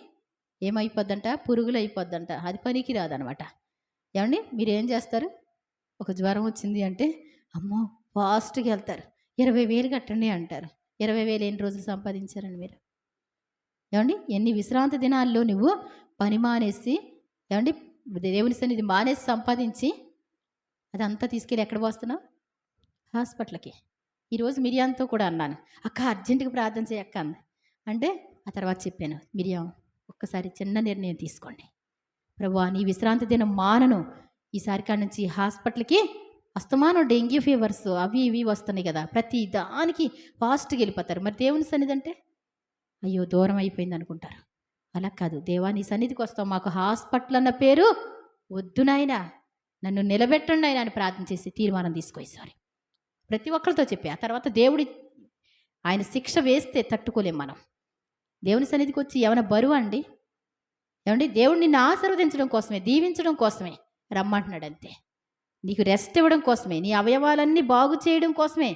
ఏమైపోద్దంట? పురుగులు అయిపోద్దంట. అది పనికి రాదనమాట. ఏమండి మీరేం చేస్తారు? ఒక జ్వరం వచ్చింది అంటే అమ్మో ఫాస్ట్గా వెళ్తారు. 20,000 కట్టండి అంటారు. 20,000 ఎన్ని రోజులు సంపాదించారండి మీరు? ఏమండి ఎన్ని విశ్రాంతి దినాల్లో నువ్వు పని మానేసి ఏమండి దేవుని సన్నిధి మానేసి సంపాదించి అదంతా తీసుకెళ్ళి ఎక్కడ పోస్తున్నావు? హాస్పిటల్కి. ఈరోజు మిరియాంతో కూడా అన్నాను, అక్క అర్జెంటుగా ప్రార్థన చేయక్క అంది. అంటే ఆ తర్వాత చెప్పాను, మిరియాం ఒక్కసారి చిన్న నిర్ణయం తీసుకోండి. ప్రభువా నీ విశ్రాంతి దినం మానను. ఈసారి కాడ నుంచి హాస్పిటల్కి అస్తమానం డెంగ్యూ ఫీవర్స్ అవి ఇవి వస్తున్నాయి కదా, ప్రతి దానికి ఫాస్ట్గా వెళ్ళిపోతారు. మరి దేవుని సన్నిధి అంటే అయ్యో దూరం అయిపోయింది అనుకుంటారు. అలా కాదు, దేవా నీ సన్నిధికి వస్తాం, మాకు హాస్పిటల్ అన్న పేరు వద్దు నాయనా, నన్ను నిలబెట్టండి ఆయన అని ప్రార్థన చేసి తీర్మానం తీసుకో ఈసారి. ప్రతి ఒక్కరితో చెప్పి ఆ తర్వాత దేవుడి ఆయన శిక్ష వేస్తే తట్టుకోలేం మనం. దేవుని సన్నిధికి వచ్చి ఏమైనా బరువు అండి? ఏమండి దేవుడిని నిన్ను ఆశీర్వదించడం కోసమే, దీవించడం కోసమే రమ్మంటున్నాడు అంతే. నీకు రెస్ట్ ఇవ్వడం కోసమే, నీ అవయవాలన్నీ బాగు చేయడం కోసమే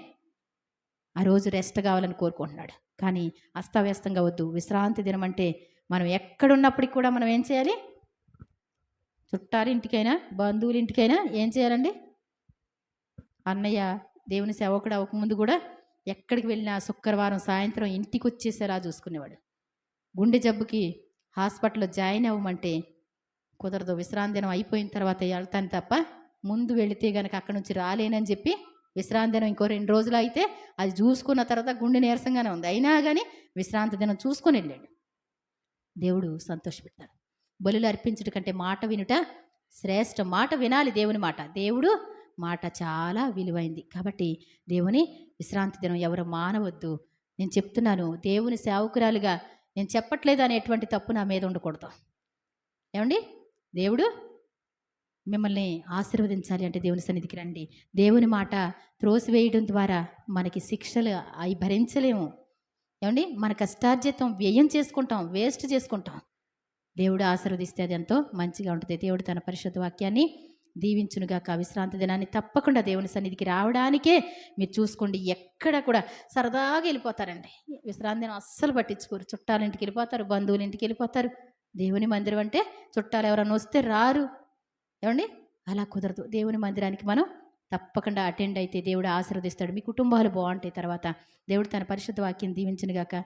ఆ రోజు రెస్ట్ కావాలని కోరుకుంటున్నాడు. కానీ అస్తవ్యస్తంగా వద్దు. విశ్రాంతి దినం అంటే మనం ఎక్కడున్నప్పటికి కూడా మనం ఏం చేయాలి? చుట్టాలి ఇంటికైనా బంధువుల ఇంటికైనా ఏం చేయాలండి? అన్నయ్య దేవుని సేవకుడు అవ్వకముందు కూడా ఎక్కడికి వెళ్ళినా శుక్రవారం సాయంత్రం ఇంటికి వచ్చేసేలా చూసుకునేవాడు. గుండె జబ్బుకి హాస్పిటల్లో జాయిన్ అవ్వమంటే కుదరదు, విశ్రాంతి దినం అయిపోయిన తర్వాత వెళ్తాను తప్ప ముందు వెళితే కనుక అక్కడి నుంచి రాలేనని చెప్పి విశ్రాంతి దినం ఇంకో 2 రోజులు అయితే అది చూసుకున్న తర్వాత గుండె నీరసంగానే ఉంది, అయినా కానీ విశ్రాంతి దినం చూసుకొని వెళ్ళాడు. దేవుడు సంతోషపెడతాడు. బలులు అర్పించడం కంటే మాట వినుట శ్రేష్ఠ. మాట వినాలి, దేవుని మాట. దేవుడు మాట చాలా విలువైంది. కాబట్టి దేవుని విశ్రాంతి దినం ఎవరు మానవద్దు. నేను చెప్తున్నాను, దేవుని సేవకురాలుగా నేను చెప్పట్లేదు అనేటువంటి తప్పు నా మీద ఉండకూడదు. ఏమండి దేవుడు మిమ్మల్ని ఆశీర్వదించాలి అంటే దేవుని సన్నిధికి రండి. దేవుని మాట త్రోసివేయడం ద్వారా మనకి శిక్షలు అవి భరించలేము. ఏమండి మన కష్టార్జితం వ్యయం చేసుకుంటాం, వేస్ట్ చేసుకుంటాం. దేవుడు ఆశీర్వదిస్తే అది ఎంతో మంచిగా ఉంటుంది. దేవుడు తన పరిశుద్ధ వాక్యాన్ని దీవించునుగాక. విశ్రాంతి దినాన్ని తప్పకుండా దేవుని సన్నిధికి రావడానికే మీరు చూసుకోండి. ఎక్కడ కూడా సరదాగా వెళ్ళిపోతారండి. విశ్రాంతి దినం అస్సలు పట్టించుకోరు. చుట్టాల ఇంటికి వెళ్ళిపోతారు, బంధువుల ఇంటికి వెళ్ళిపోతారు. దేవుని మందిరం అంటే చుట్టాలు ఎవరైనా వస్తే రారు. ఏమండి అలా కుదరదు. దేవుని మందిరానికి మనం తప్పకుండా అటెండ్ అయితే దేవుడు ఆశీర్వదిస్తాడు. మీ కుటుంబాలు బాగుంటాయి. తర్వాత దేవుడు తన పరిశుద్ధ వాక్యం దీవించునుగాక.